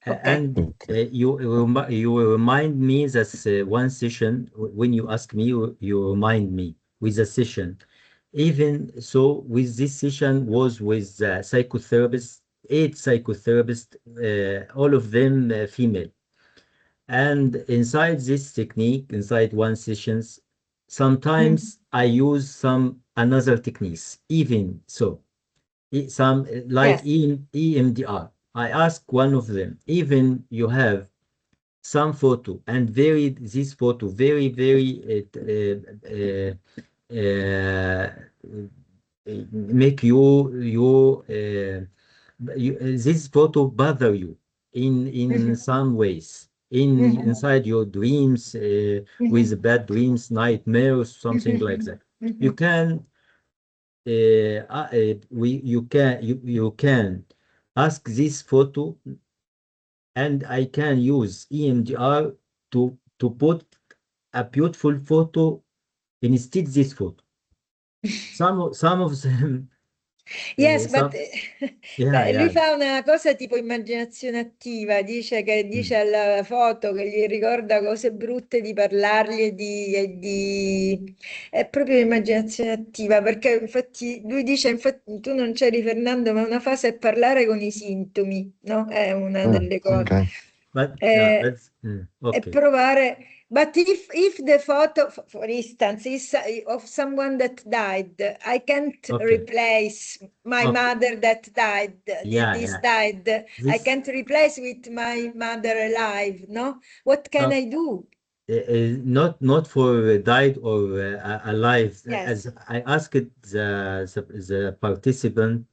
Ok? and Ok. you remind me that one session when you ask me you remind me with a session. Even so, with this session was with psychotherapists, 8 psychotherapists, all of them female. And inside this technique, inside one sessions, Mhm. sometimes I use some another techniques. Even so, some like Yes. EMDR. I ask one of them. Even you have some photo and very this photo very make this photo bother you in Mhm. some ways in Mhm. inside your dreams with Mhm. bad dreams, nightmares, something like Mhm. that. You Mhm. can you can ask this photo and I can use EMDR to put a beautiful photo instead this photo. Some of them Yes, but some yeah, beh, lui yeah. fa una cosa tipo immaginazione attiva, dice che dice Mm. alla foto che gli ricorda cose brutte di parlargli È proprio immaginazione attiva, perché infatti lui dice, infatti tu non c'eri Fernando, ma una fase è parlare con i sintomi, no? È una Ah, delle cose. ok. But yeah, Eh, that's e okay. provare but if the photo, for instance, is of someone that died, I can't Okay. replace my Okay. mother that died, Yeah, this yeah. died. I This can't replace with my mother alive, no? What can uh, I do? not for died or alive. As Yes, I asked the participant,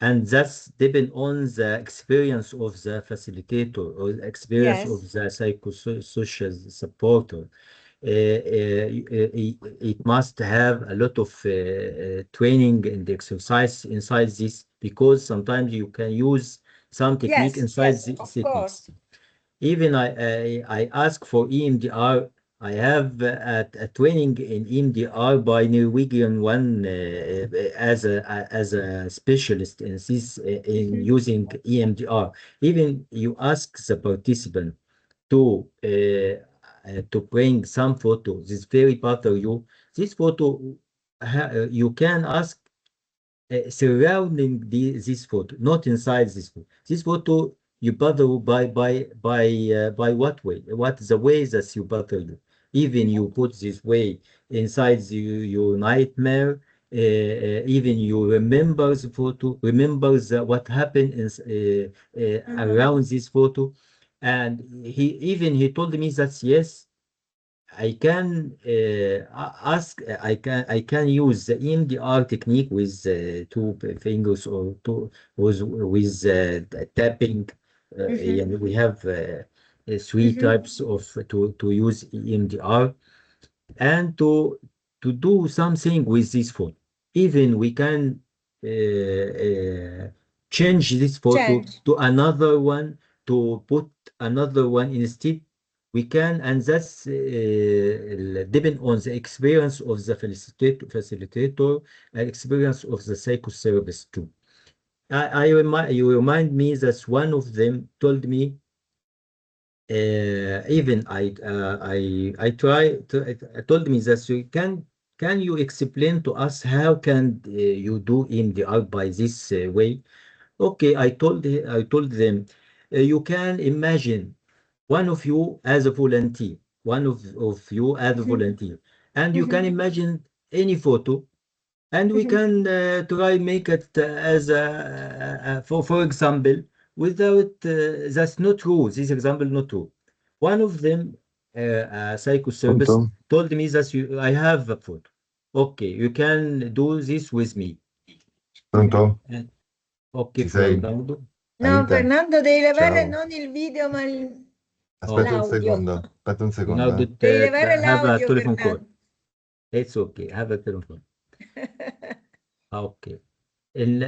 and that's depend on the experience of the facilitator or the experience of yes, the psychosocial supporter. It must have a lot of training and exercise inside this because sometimes you can use some technique yes, inside yes, these of techniques. course. Even I ask for EMDR. I have a training in EMDR by Norwegian one as a specialist in this in Mhm. using EMDR. Even you ask the participant to bring some photo. This very bother you. This photo you can ask surrounding this photo, not inside this photo. This photo you bother by what way? What is the way that you bother you? Even you put this way inside your nightmare. Even you remember the photo, remember what happened around this photo, and he told me that yes, I can I can use the EMDR technique with two fingers or two with tapping. And we have three types of to use EMDR and to do something with this photo. Even we can change this photo Change. to another one, to put another one instead. We can, and that's depend on the experience of the facilitator and experience of the psychotherapist too. You remind me that one of them told me, even I try to, I told me that you can you explain to us how can you do MDR by this way? Okay, I told them, you can imagine one of you as a volunteer, of you as a volunteer, and you can imagine any photo, and we can try make it as for example, without that's not true. This example not true. One of them, psychoservice, Pronto? told me that I have a photo. Okay, you can do this with me. Pronto? And, okay, Ci sei? Fernando. No, Anita? Fernando, devi levare Ciao. non il video, ma Aspetta un Okay, l'audio. secondo. Aspetta un secondo, Fernando, Devi levare have a l'audio, telephone call. Fernando. It's okay, have a telephone. Okay. And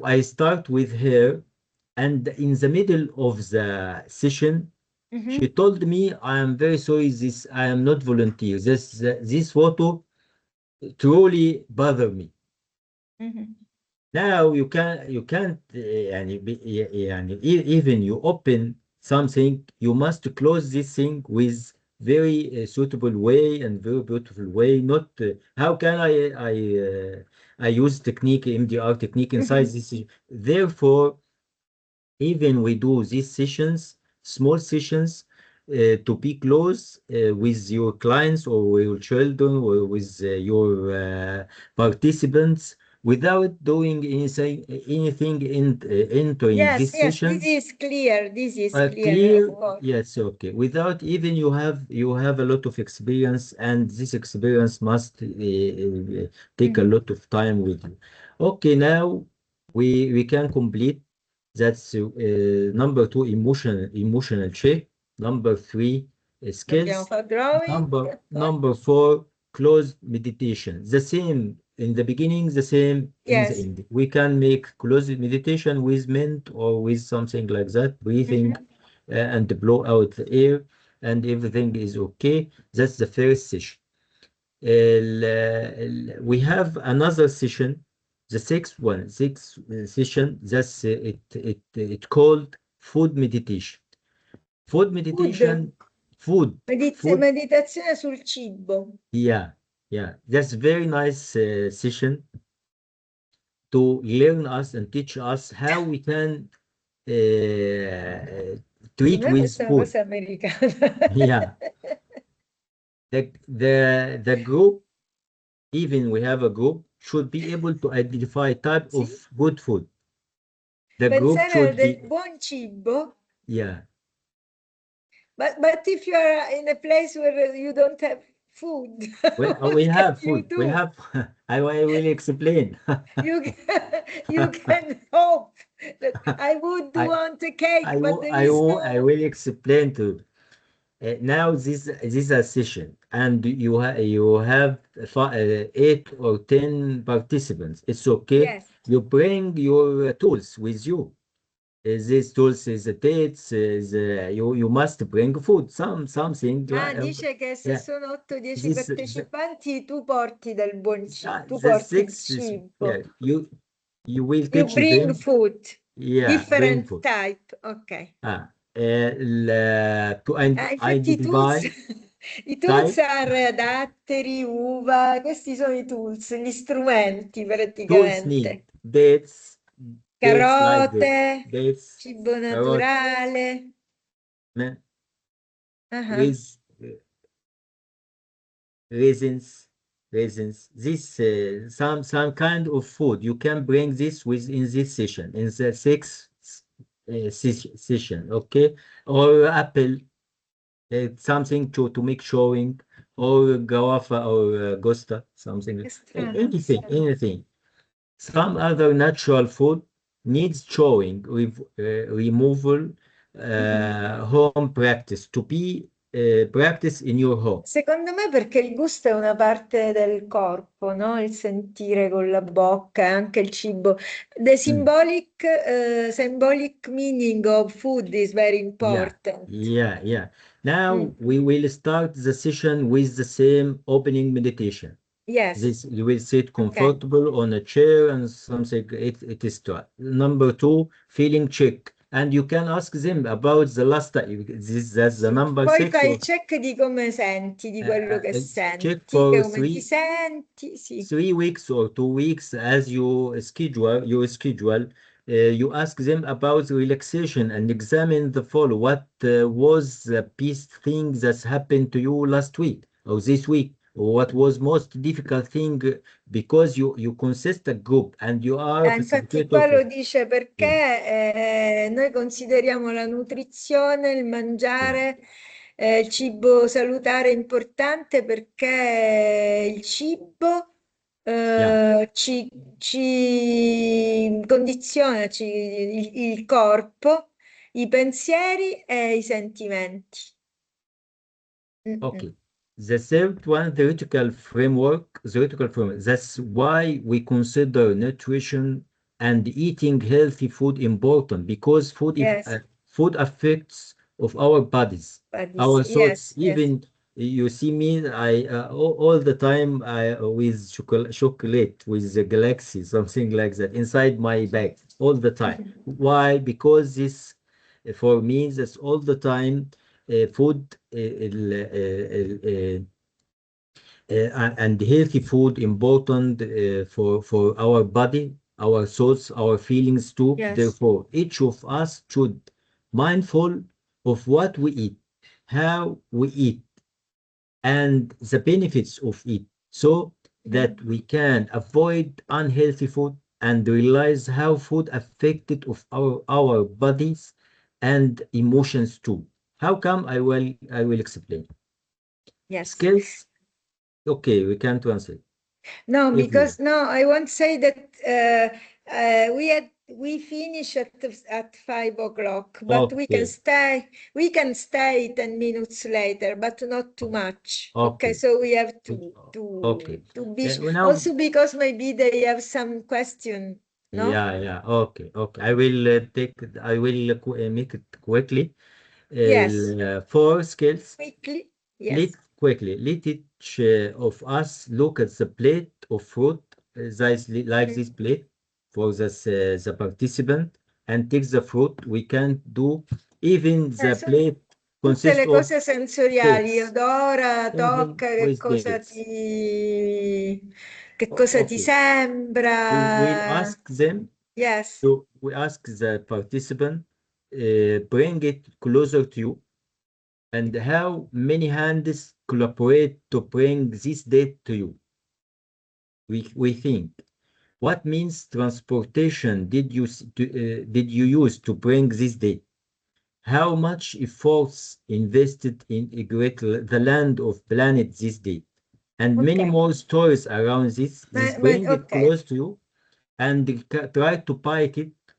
I start with her, and in the middle of the session, she told me, "I am very sorry. I am not volunteer. This photo truly bother me." Now you can't even you open something, you must close this thing with very suitable way and very beautiful way. Not how can I use technique, MDR technique inside this. Therefore, even we do these sessions, small sessions, to be close with your clients or with your children or with your participants without doing anything entering Yes, this yes, session. this is clear, of Clear, course. yes, okay. Without even you have a lot of experience, and this experience must take a lot of time with you. Okay, now we can complete. That's number two, emotional check. Number three, Dobbiamo skills. fare drawing. Number four, closed meditation. The same in the beginning, the same in the Yes. end. We can make closed meditation with mint or with something like that, breathing and blow out the air, and everything is okay. That's the first session. We have another session, the sixth session. That's it called food meditation. Food Food. meditation, food. Meditazione sul cibo. Yeah, yeah. That's very nice session to learn us and teach us how we can treat Secondo me with questa è una food. cosa americana. Yeah. The group, even we have a group, should be able to identify type Sì. of good food. The group Pensare should del be, buon cibo. yeah. But if you are in a place where you don't have food, We what have can you food. We do? have. I will explain. You can hope that I would I want a cake, but there is I no. will explain to. Now this is a session, and you have 8 or 10 participants. It's okay. Yes. You bring your tools with you. These tools is the dates. You must bring food. Something. Ah, dice che se Yeah. sono 8-10 This partecipanti, tu porti del buon cibo, tu the porti il six is, yeah. cibo. You will You teach bring them. food, Yeah, bring different food. type, ok. To Infatti tu, identify. I tools are datteri, uva, questi sono i tools, gli strumenti Tools need praticamente. dates like this, Carote, dates, cibo carrot, naturale. ne- Ah, rais- raisins. This some kind of food. You can bring this within this session, in the sixth session, okay? Or apple, something to make showing, or guava or gosta, something. che strano. Anything, anything. Some other natural food needs showing, removal, Mhm. home practice to be practice in your home. Secondo me perché il gusto è una parte del corpo, no? Il sentire con la bocca, anche il cibo. The Mm. symbolic meaning of food is very Yeah, important. yeah. Now Mm. we will start the session with the same opening meditation. Yes, This you will sit okay. comfortable on a chair and something it is start. Number two, feeling check. And you can ask them about the last time. That's the Sì. number Poi six. fai il check di come senti, di quello che Check senti, che for come ti senti, sì. 3 weeks or 2 weeks as you schedule. You ask them about relaxation and examine the follow. What was the peace thing that's happened to you last week or this week? Or what was most difficult thing because you consist a group and you are a Infatti qua facilitator. lo dice Yeah, perché noi consideriamo la nutrizione, il yeah, mangiare, il cibo salutare importante perché il cibo yeah. ci condiziona il corpo, i pensieri e i sentimenti. Mm-mm. Okay. The third one, theoretical framework. That's why we consider nutrition and eating healthy food important because Yes, food affects of our bodies, but our thoughts. yes, yes. Even you see me, I all the time I with chocolate with the galaxy, something like that, inside my bag all the time. Why? Because this for me that's all the time food and healthy food important for our body, our thoughts, our feelings too. Yes. Therefore, each of us should mindful of what we eat, how we eat, and the benefits of it, so that we can avoid unhealthy food and realize how food affected of our bodies and emotions too. How come? I will explain. Yes. Skills. Okay, we can translate. No, If you because no, I won't say that we finish at 5 o'clock, but okay, we can stay 10 minutes later, but not too much. Okay, okay, so we have okay. to be Now, also because maybe they have some question, no? yeah. Okay. I will make it quickly. Yes, Four skills. quickly. Let Yes. quickly let each of us look at the plate of fruit, like Mhm. this plate for the participant, and take the fruit. We can do even the Sono plate tutte consists le of cose sensoriali, dates, odora, even tocca, with dates. che cosa ti Okay, we will sembra. ask them. Yes. So we ask the participant, bring it closer to you, and how many hands collaborate to bring this date to you. We think. What means transportation did you use to bring this date? How much efforts invested in the land of planet this date? And many Ok. more stories around this. This bring it Ok. close to you and try to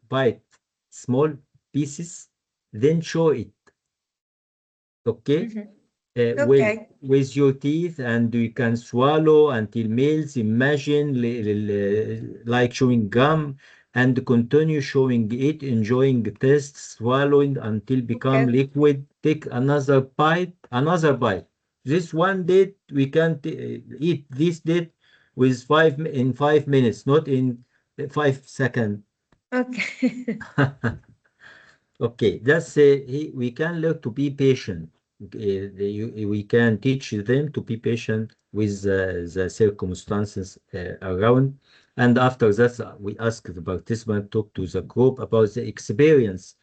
bite small pieces, then show it. Okay? Mhm. Ok. With your teeth, and you can swallow until meals. Imagine like chewing gum and continue showing it, enjoying the taste, swallowing until Ok. become liquid. Take another bite. This one date we can eat this date with in 5 minutes, not in 5 seconds. Ok. Okay, we can learn to be patient. we can teach them to be patient with the circumstances around. And after that, we ask the participant talk to the group about the experience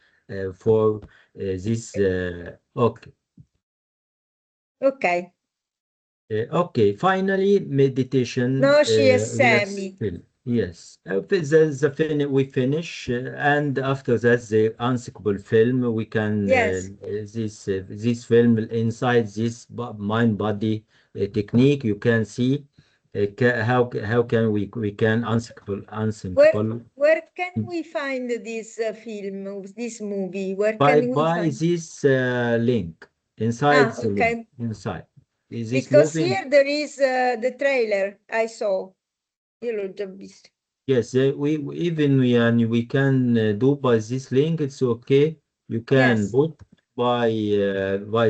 for this. Okay. Ok. Okay, finally, meditation, Noci e relax semi. film. Yes, we finish, and after that, the unsinkable film. We can Yes. this film inside this mind body technique. You can see how can we can unsinkable Where can we find this film, this movie? Where by can we find? this link inside the link Okay. inside. Is this Because movie? here there is the trailer I saw. Io l'ho già visto. Yes, even we can do by this link. It's okay. You can Yes. put by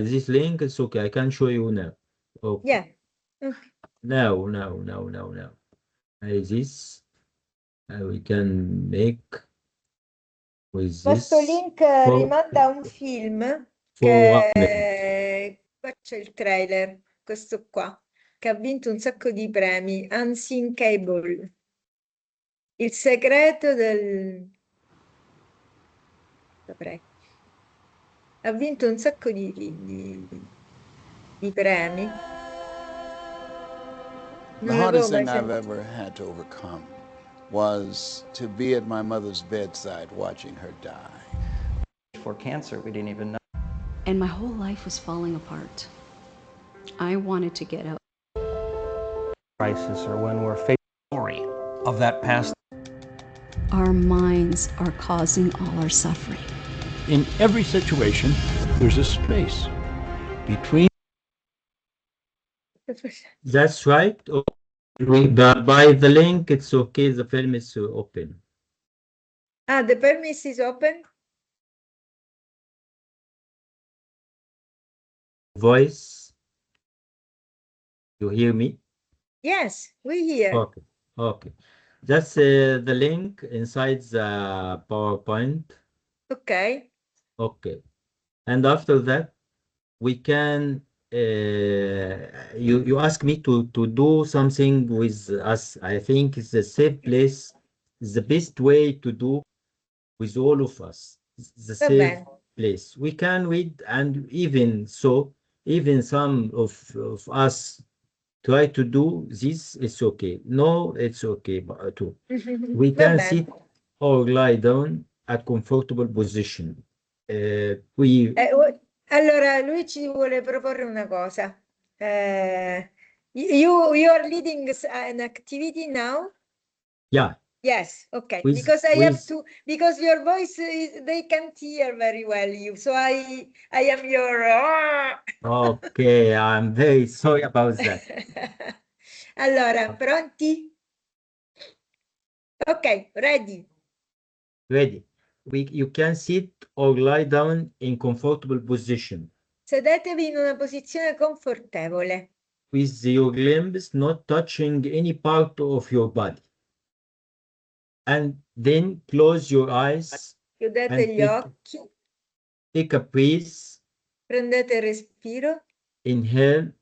this link. It's okay. I can show you now. Okay. Yeah. Okay. Now. This we can make with Questo this link for rimanda a un film for 1 minute. qua c'è il trailer, questo qua, che ha vinto un sacco di premi, Unsinkable. Il segreto del... Saprei. Ha vinto un sacco di premi. The Non hardest l'avevo mai thing I've sentito. ever had to overcome was to be at my mother's bedside watching her die. For cancer, we didn't even know. And my whole life was falling apart. I wanted to get out. Crisis or when we're facing the story of that past. Our minds are causing all our suffering. In every situation, there's a space between. That's right. By the link, it's okay. The film is open. Ah, the permit is open? Voice. You hear me? Yes, we hear. Okay. Okay. That's the link inside the PowerPoint. Okay. Okay. And after that, we can you ask me to do something with us. I think it's the safe place, the best way to do with all of us. The Va safe bene. place. We can read, and even so, even some of us try to do this. It's okay. No, it's okay too. We Va can bene. sit or lie down at comfortable position. We Allora, lui ci vuole proporre una cosa. You are leading an activity now? yeah. Yes, okay. With- Because I have with- to, because your voice is, they can't hear very well you. So I am your. Okay, I'm very sorry about that. Allora, pronti? Ok, ready. Ready. You can sit or lie down in comfortable position Sedetevi in una posizione confortevole. with your limbs not touching any part of your body. And then close your eyes Chiudete and gli occhi, take a breath. prendete il respiro, Inhale,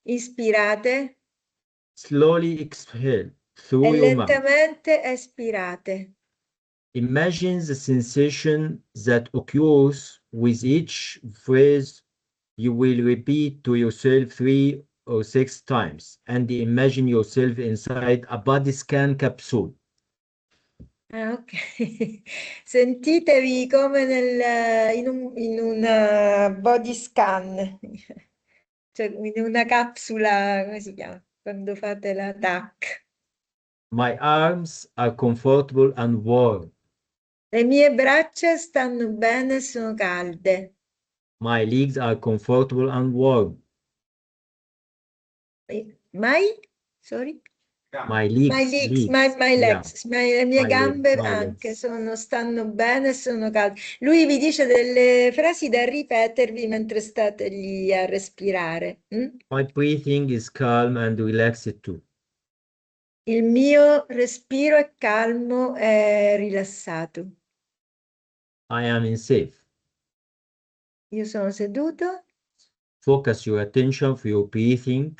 ispirate slowly exhale e through your mouth. lentamente espirate. Imagine the sensation that occurs with each phrase. You will repeat to yourself 3 or 6 times and imagine yourself inside a body scan capsule. Ah, ok. Sentitevi come in una body scan, cioè in una capsula, come si chiama? Quando fate la TAC. My arms are comfortable and warm. Le mie braccia stanno bene, sono calde. My legs are comfortable and warm. My? Sorry? My legs, My legs, le mie gambe anche stanno bene, sono calde. Lui vi dice delle frasi da ripetervi mentre state lì a respirare. My breathing is calm and relaxed too. Il mio respiro è calmo e rilassato. I am in safe. Io sono seduto. Focus your attention for your breathing.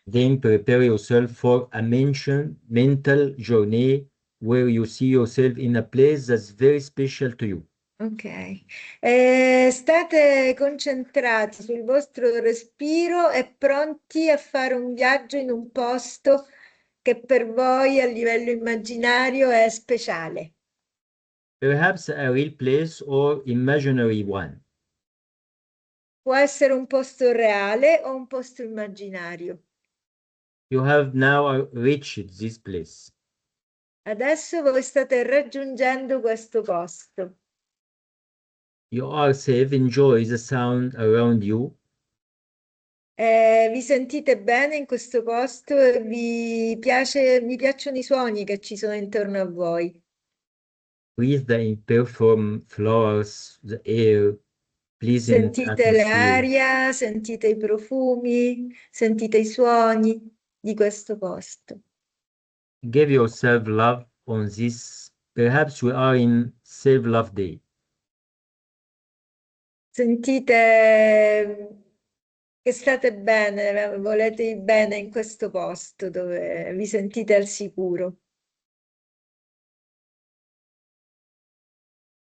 Then prepare yourself for a mental journey where you see yourself in a place that's very special to you. Ok. State concentrati sul vostro respiro e pronti a fare un viaggio in un posto che per voi a livello immaginario è speciale. Perhaps a real place or imaginary one. Può essere un posto reale o un posto immaginario. You have now reached this place. Adesso voi state raggiungendo questo posto. You are safe, enjoy the sound around you. Vi sentite bene in questo posto e vi piacciono i suoni che ci sono intorno a voi. Breathe the imperformed flowers, the air, pleasant Sentite atmosphere. l'aria, sentite i profumi, sentite i suoni di questo posto. Give yourself love on this. Perhaps we are in self-love day. Sentite che state bene, volete il bene in questo posto dove vi sentite al sicuro.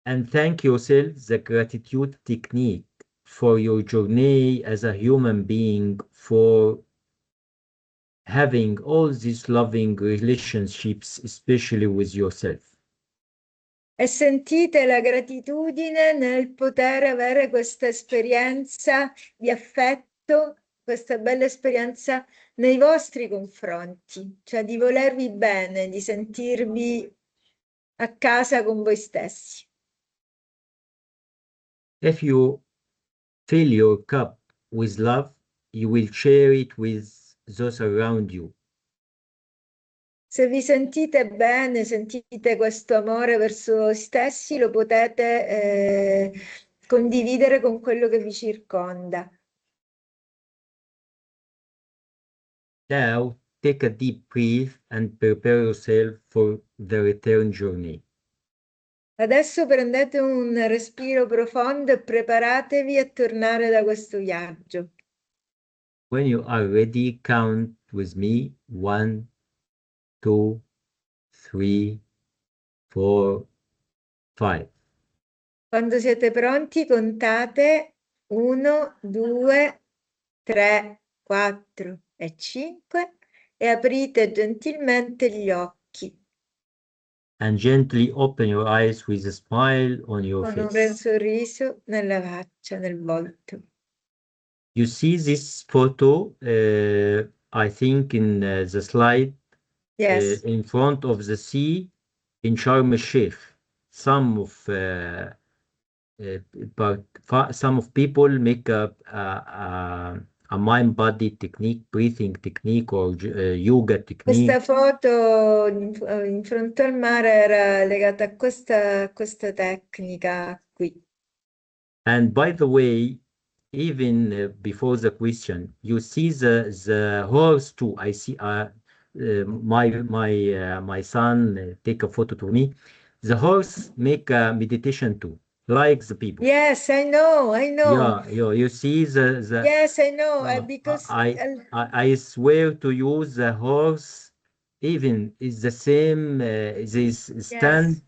And thank yourself the gratitude technique for your journey as a human being, for having all these loving relationships, especially with yourself. E sentite la gratitudine nel poter avere questa esperienza di affetto, questa bella esperienza nei vostri confronti, cioè di volervi bene, di sentirvi a casa con voi stessi. If you fill your cup with love, you will share it with those around you. Se vi sentite bene, sentite questo amore verso voi stessi, lo potete condividere con quello che vi circonda. Now, take a deep breath and prepare yourself for the return journey. Adesso prendete un respiro profondo e preparatevi a tornare da questo viaggio. When you are ready, count with me 1, 2, 3, 4, 5. Quando siete pronti, contate 1, 2, 3, 4 e 5 e aprite gentilmente gli occhi And gently open your eyes with a smile on your con un face. sorriso nella faccia, nel volto. You see this photo, I think, in the slide Yes. in front of the sea in Sharm el-Sheikh. Some of some of people make a mind-body technique, breathing technique, or yoga technique. Questa foto in fronte al mare era legata a questa tecnica qui. And by the way, even before the question, you see the horse too. I see my son take a photo to me. The horse make a meditation too, like the people. Yes, I know. Yeah, you see the Yes, I know. Because I swear to you, the horse even is the same. They stand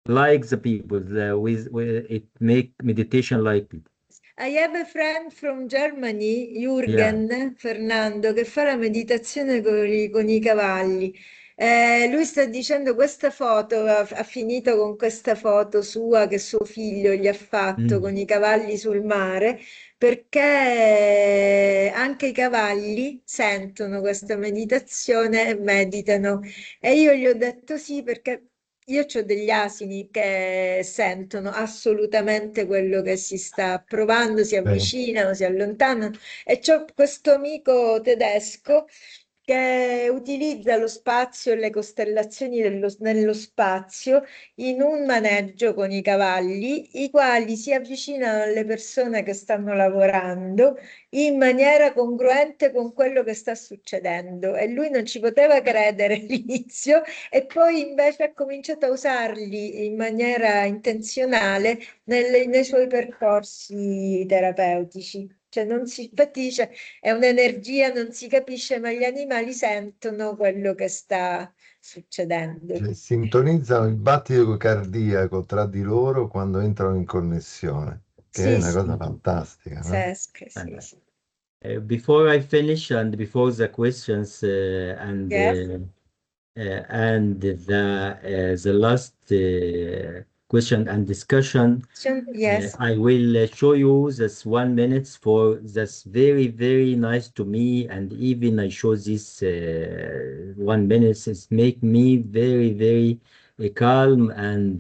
like the people. With it make meditation like people. I have a friend from Germany, Yeah. Jürgen Fernando, che fa la meditazione con i cavalli. Lui sta dicendo questa foto, ha finito con questa foto sua che suo figlio gli ha fatto con i cavalli sul mare, perché anche i cavalli sentono questa meditazione e meditano. E io gli ho detto sì, perché io ho degli asini che sentono assolutamente quello che si sta provando, si avvicinano, si allontanano, e c'ho questo amico tedesco che utilizza lo spazio e le costellazioni nello spazio in un maneggio con i cavalli, i quali si avvicinano alle persone che stanno lavorando in maniera congruente con quello che sta succedendo. E lui non ci poteva credere all'inizio e poi invece ha cominciato a usarli in maniera intenzionale nei suoi percorsi terapeutici. Cioè infatti dice, è un'energia, non si capisce, ma gli animali sentono quello che sta succedendo. Cioè, sintonizzano il battito cardiaco tra di loro quando entrano in connessione, che è Sì, una sì, cosa fantastica, no? pazzesche, sì, sì. Before I finish and before the questions Yes. and the last question and discussion, Yes. I will show you this 1 minute for that's very, very nice to me. And even I show this 1 minute, it's make me very, very calm and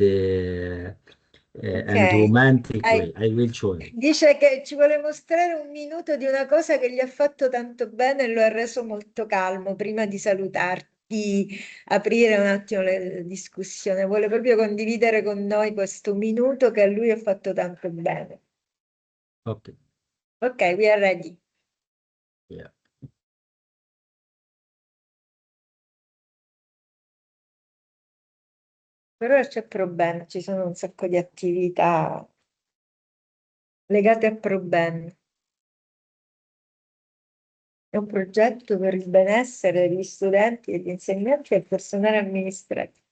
Ok. romantic way. I will show you. Dice che ci vuole mostrare un minuto di una cosa che gli ha fatto tanto bene e lo ha reso molto calmo prima di salutarti, aprire un attimo la discussione. Vuole proprio condividere con noi questo minuto che a lui ha fatto tanto bene. Okay. Ok, we are ready. Yeah. Per ora c'è problema, ci sono un sacco di attività legate a problemi. È un progetto per il benessere degli studenti, degli insegnanti e del personale amministrativo.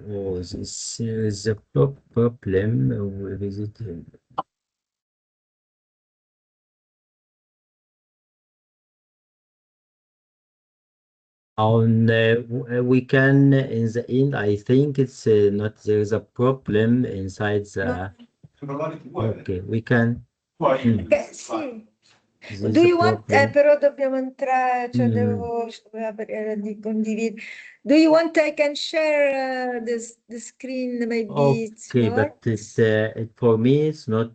Oh, this is a problem with it. We can in the end. I think it's not there is a problem inside the. Okay, we can. Sì. This Do is a you want, problem. però dobbiamo entrare, cioè devo di condividere. Do you want I can share the screen, maybe it's Okay, more? but for me it's not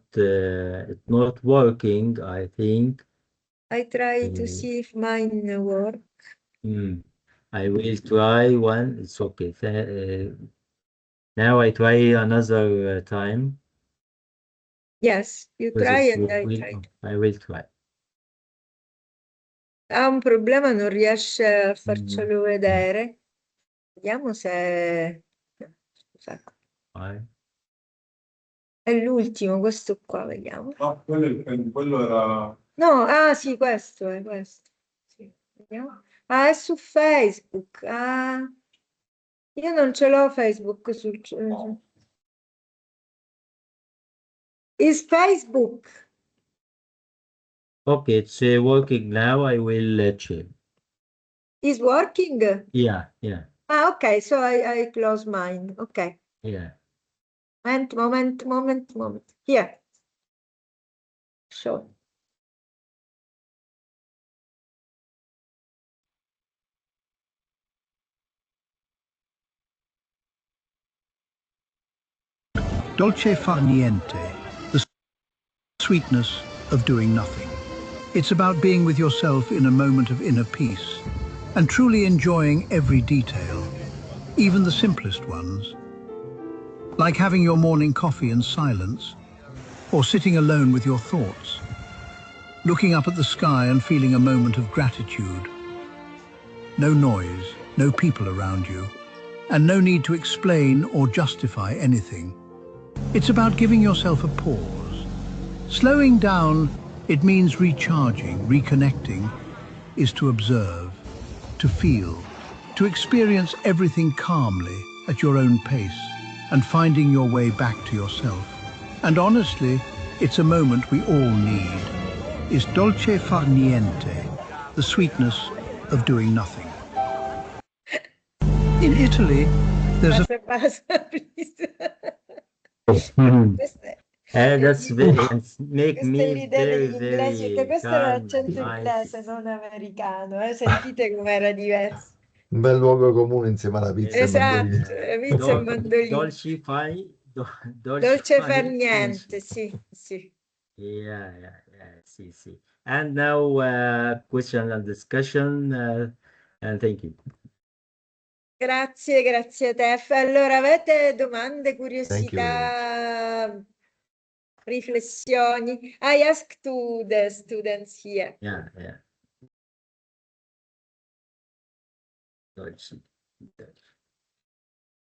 working. I think. I try to see if mine work. I will try one. It's okay. Now I try another time. Yes, you With try this and I will try. I will try. Ha un problema, non riesce a farcelo vedere. Vediamo se... Scusate. È l'ultimo, questo qua, vediamo. No, quello era... No, ah sì, questo è questo. Sì, vediamo. Ah, è su Facebook. Ah, io non ce l'ho Facebook sul... Is Facebook? Okay, it's working now. I will check. Is working? Yeah, yeah, Ah, ok, so I close mine. Ok. yeah. Moment. Here. Show. Dolce far niente, the sweetness of doing nothing. It's about being with yourself in a moment of inner peace and truly enjoying every detail, even the simplest ones. Like having your morning coffee in silence, or sitting alone with your thoughts, looking up at the sky and feeling a moment of gratitude. No noise, no people around you, and no need to explain or justify anything. It's about giving yourself a pause. Slowing down, it means recharging, reconnecting, is to observe, to feel, to experience everything calmly at your own pace and finding your way back to yourself. And honestly, it's a moment we all need. Is dolce far niente, the sweetness of doing nothing. In Italy, there's a... Basta, please. That's it's make Questa è me l'idea very, degli inglesi, perché very questo era calm and l'accento nice. inglese, non americano. Sentite com'era diverso. Un bel luogo comune insieme alla pizza e ai Esatto, mandolini. pizza e mandolini. Dolce fai Dolce far fare niente, sì, sì. See. And now, question and discussion, and thank you. Grazie, grazie a te. Allora, avete domande, Thank you very much. curiosità, riflessioni? I ask to the students here. Yeah.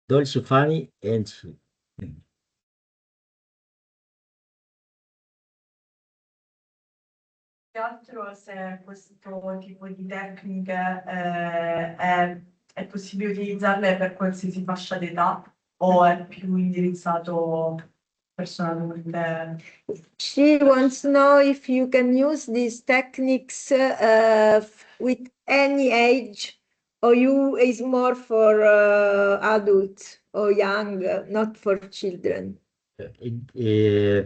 Dolce Fani and she. Che altro se questo tipo di tecniche è possibile utilizzarle per qualsiasi fascia d'età o è più indirizzato a persone adulte? She wants to know if you can use these techniques with any age, or you is more for adults or young, not for children.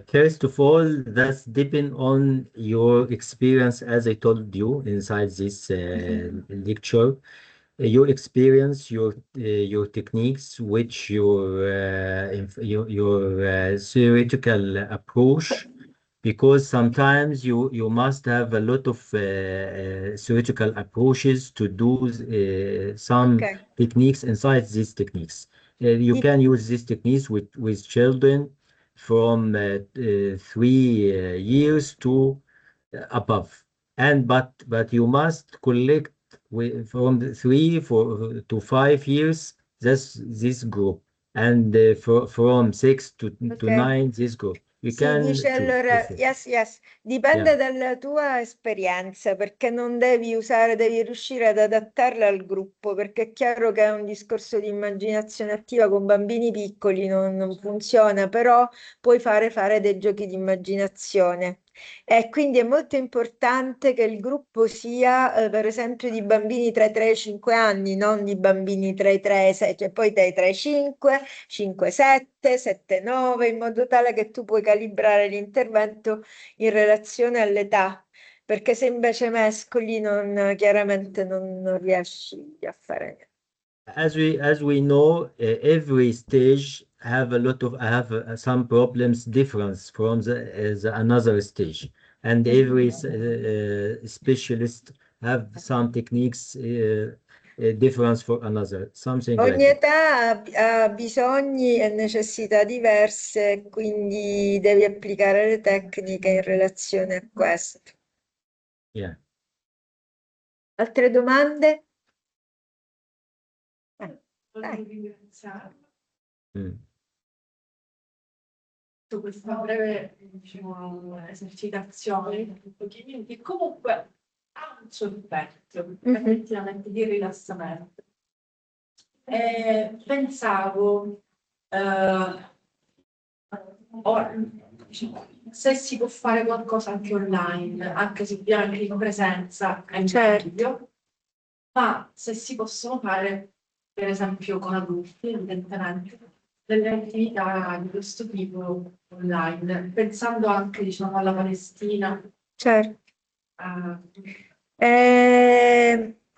First of all, that's depend on your experience, as I told you inside this lecture. Your experience, your techniques, which your theoretical approach, because sometimes you must have a lot of theoretical approaches to do some techniques inside these techniques. You can use these techniques with children from 3 years to above, but you must collect from the 3 to 5 years this group, and from 6 to 9 this group. You Sì, can dice choose. allora, yes, dipende Yeah. dalla tua esperienza, perché non devi usare, devi riuscire ad adattarla al gruppo, perché è chiaro che è un discorso di immaginazione attiva con bambini piccoli, non funziona, però puoi fare dei giochi di immaginazione. E quindi è molto importante che il gruppo sia, per esempio, di bambini tra i 3 e i 5 anni, non di bambini tra i 3 e i 6, cioè poi dai 3 ai 5, 5-7, 7-9, in modo tale che tu puoi calibrare l'intervento in relazione all'età, perché se invece mescoli chiaramente non riesci a fare niente. As we know, every stage have some problems difference from the another stage, and every specialist have some techniques difference for another, something like Ogni that. età ha bisogni e necessità diverse, quindi devi applicare le tecniche in relazione a questo. Yeah. Altre domande? Volevo ringraziare Mm. su questa breve, diciamo, esercitazione, che comunque ha un suo effetto, effettivamente di rilassamento. Pensavo, diciamo, se si può fare qualcosa anche online, anche se ovviamente in presenza è meglio, ma se si possono fare, per esempio con adulti, evidentemente, delle attività di questo tipo online, pensando anche, diciamo, alla Palestina. Certo.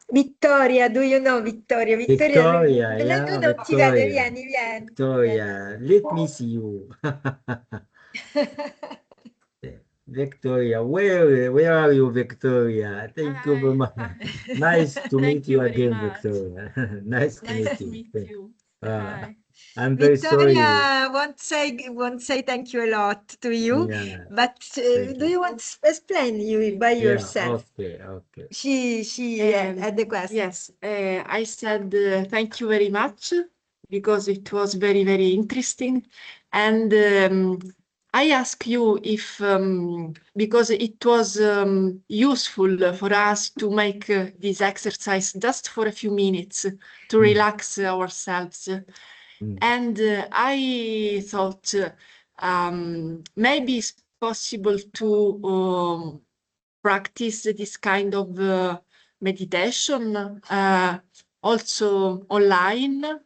Vittoria, do you know Vittoria? Victoria, lui yeah, non ti vede, Victoria. vieni. Victoria, let me see you. Victoria, where are you, Victoria? Thank you very much. Nice to meet you again, Victoria. Nice to meet you. I'm very sorry. Victoria won't say thank you a lot to you, Yeah, but do you want to explain you by yourself? Okay. She had the question. Yes, I said thank you very much because it was very, very interesting. And I ask you if, because it was useful for us to make this exercise just for a few minutes to relax ourselves. And I thought maybe it's possible to practice this kind of meditation also online,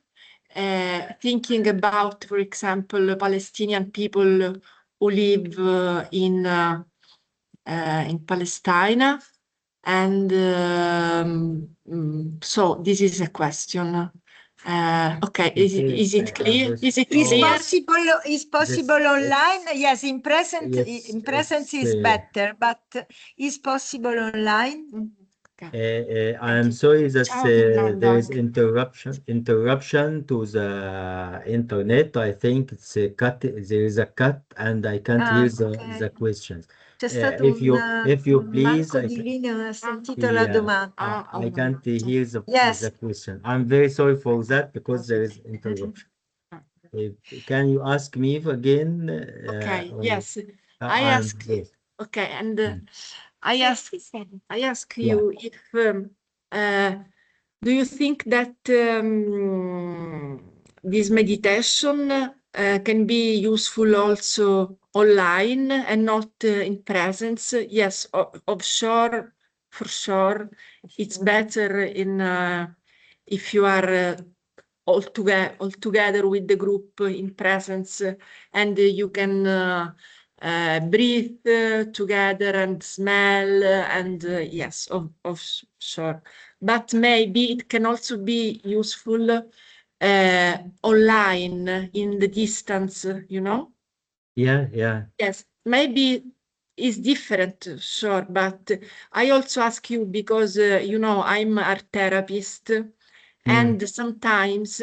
thinking about, for example, Palestinian people who live in Palestine. And so this is a question. Okay, is it clear? Is it Is clear? possible online? Yes, in present Yes, in presence is it's, better, but is possible online? I'm sorry that Ciao, Fernando. there is interruption to the internet. I think it's a cut. There is a cut, and I can't hear the questions. C'è stato If you please, manco di linea, non ha sentito la yeah, domanda. I can't hear the Yes. question. I'm very sorry for that because there is interruption. Can you ask me again? Okay, Or- yes. I I'm ask. yes. Okay, and Mm. I ask you if do you think that this meditation can be useful also online and not in presence? Yes, of sure, for sure, it's better in if you are all together with the group in presence, and you can breathe together and smell, and yes, of sure. But maybe it can also be useful online in the distance, you know? Yeah. Yes, maybe it's different, sure, but I also ask you because, you know, I'm art therapist, and sometimes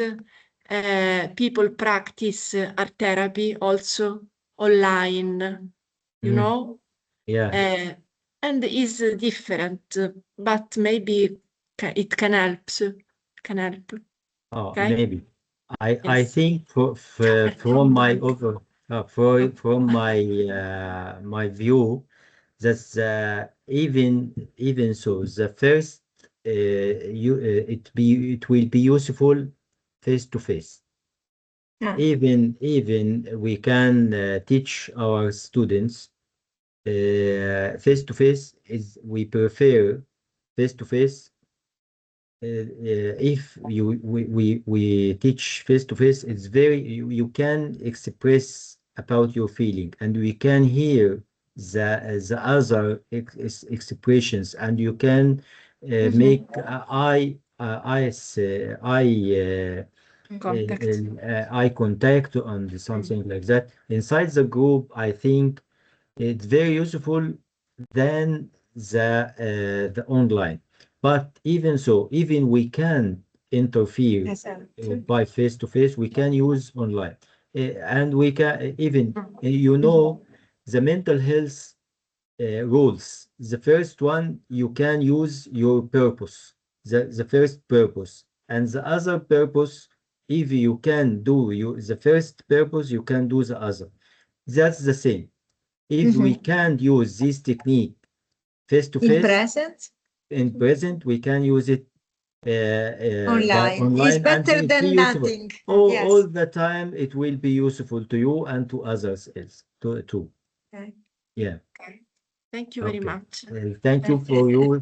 people practice art therapy also online, you know? Yeah. And is different, but maybe it can help. Oh, Okay? maybe. I Yes. think from my from my view, that's even so the first it will be useful face to face. Even we can teach our students face to face is we prefer face to face. If we teach face to face, it's very you can express about your feeling, and we can hear the other expressions, and you can make Contact. eye contact and something like that inside the group. I think it's very useful than the online. But even so, even we can interfere by face to face, we can use online. And we can even, you know, the mental health rules. The first one, you can use your purpose, the first purpose. And the other purpose, if you can do the first purpose, you can do the other. That's the same. If we can't use this technique face to In face, presence? in present, we can use it by Online. online, It's and better it be than useful. nothing. All Yes. the time, it will be useful to you and to others else too. Okay. Yeah. Okay. Thank you very Okay. much. Thank you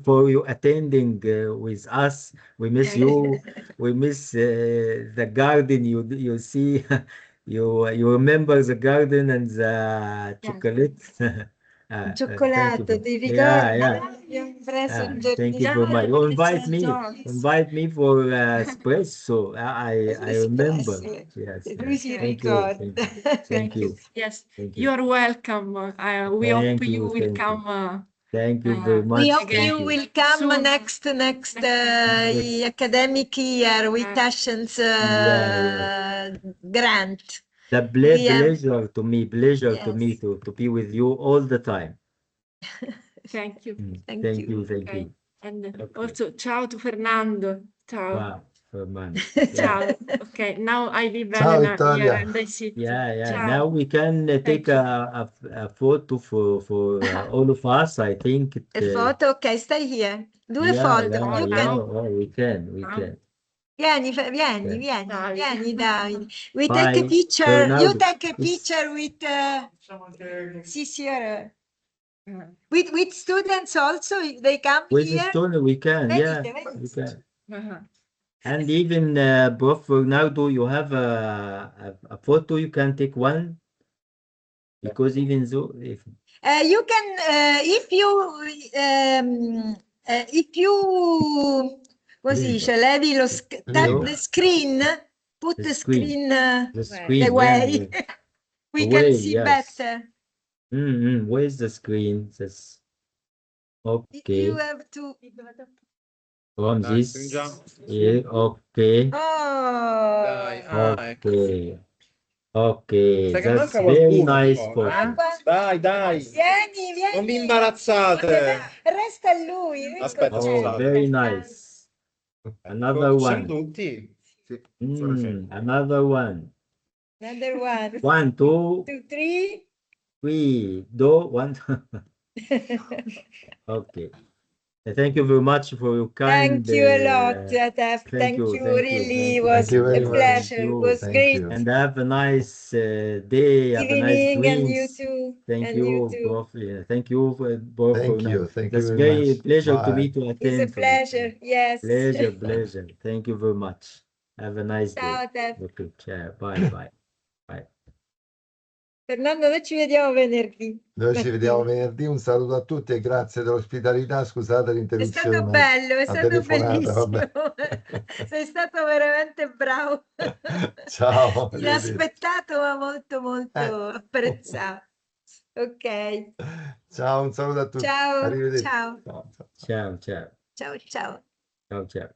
for you attending with us. We miss you. We miss the garden. You see, you remember the garden and the chocolate. Thank you. Cioccolato, ti ricordi? Yeah. Abbiamo preso un Thank you giornino. very much. You invite me for espresso. I remember. Yes. Lui si Thank you. ricorda. Thank you. Yes, Thank you you. are welcome. We hope Thank you you. will Thank you. come. Thank you very much. We hope Thank you you. will come Soon. next Yes. academic year with Tashen's grant. The We have- pleasure to me, Yes. to be with you all the time. Thank you. Thank you. Okay. And Okay. also, ciao to Fernando. Ciao. Wow, Fernando. Ciao. Okay, now I leave Ciao, Elena here Vittoria. and I sit. Yeah. Ciao. Now we can take a photo for all of us. I think it, A photo? Ok, stai here. Due yeah, foto. yeah, You yeah. can... Oh, we can. Vieni, Yeah. vieni, Davide. We Bye, take a picture. You Bernardo. take a picture with... Sì, sì, with students also, they come With the here. student, we can. Yeah, we can. And even Prof. Ronaldo, you have a photo, you can take one, because even though You can, if you come si Leave. dice? Levi lo tap Leave. the screen, put The the screen. screen The screen, away. yeah. We Away, can see yes. better. Where's the screen? That's okay. You have to. From Dai, this stringiamo. here, okay. Oh, Dai, ecco. Okay. Okay, Sai che that's manca very qualcuno nice ancora, photo. Dai, dai. vieni, vieni. Non vi imbarazzate. Resta lui. Aspetta, Oh, scusate. very nice. Another Ecco, ci siamo one. tutti? Sì, solo femmine. Another one. Another one. 1, 2, 2, 3. 3. Do 1. Okay. Thank you very much for your kind. Thank you a lot, Atef. Thank you. Really Thank was you a very much. pleasure. It was Thank great. you. And have a nice day. Have a nice Evening, and you drinks. too. Thank And you, you too. Prof. Yeah, thank you for both. Thank you. Thank you That's very very much. pleasure to Bye. me to It's a attend. pleasure. Yes. Pleasure. Thank you very much. Have a nice day. Ciao, Atef. Okay, ciao. Bye. Fernando, noi ci vediamo venerdì. Noi ci vediamo venerdì. Un saluto a tutti e grazie dell'ospitalità. Scusate È l'interruzione. stato bello, è a stato telefonata, bellissimo. vabbè. Sei stato veramente bravo. Ciao. Inaspettato, ma molto apprezzato. Ok. Ciao, un saluto a tutti. Ciao, Arrivederci. ciao. Ciao. Ciao. Ciao, ciao. Ciao.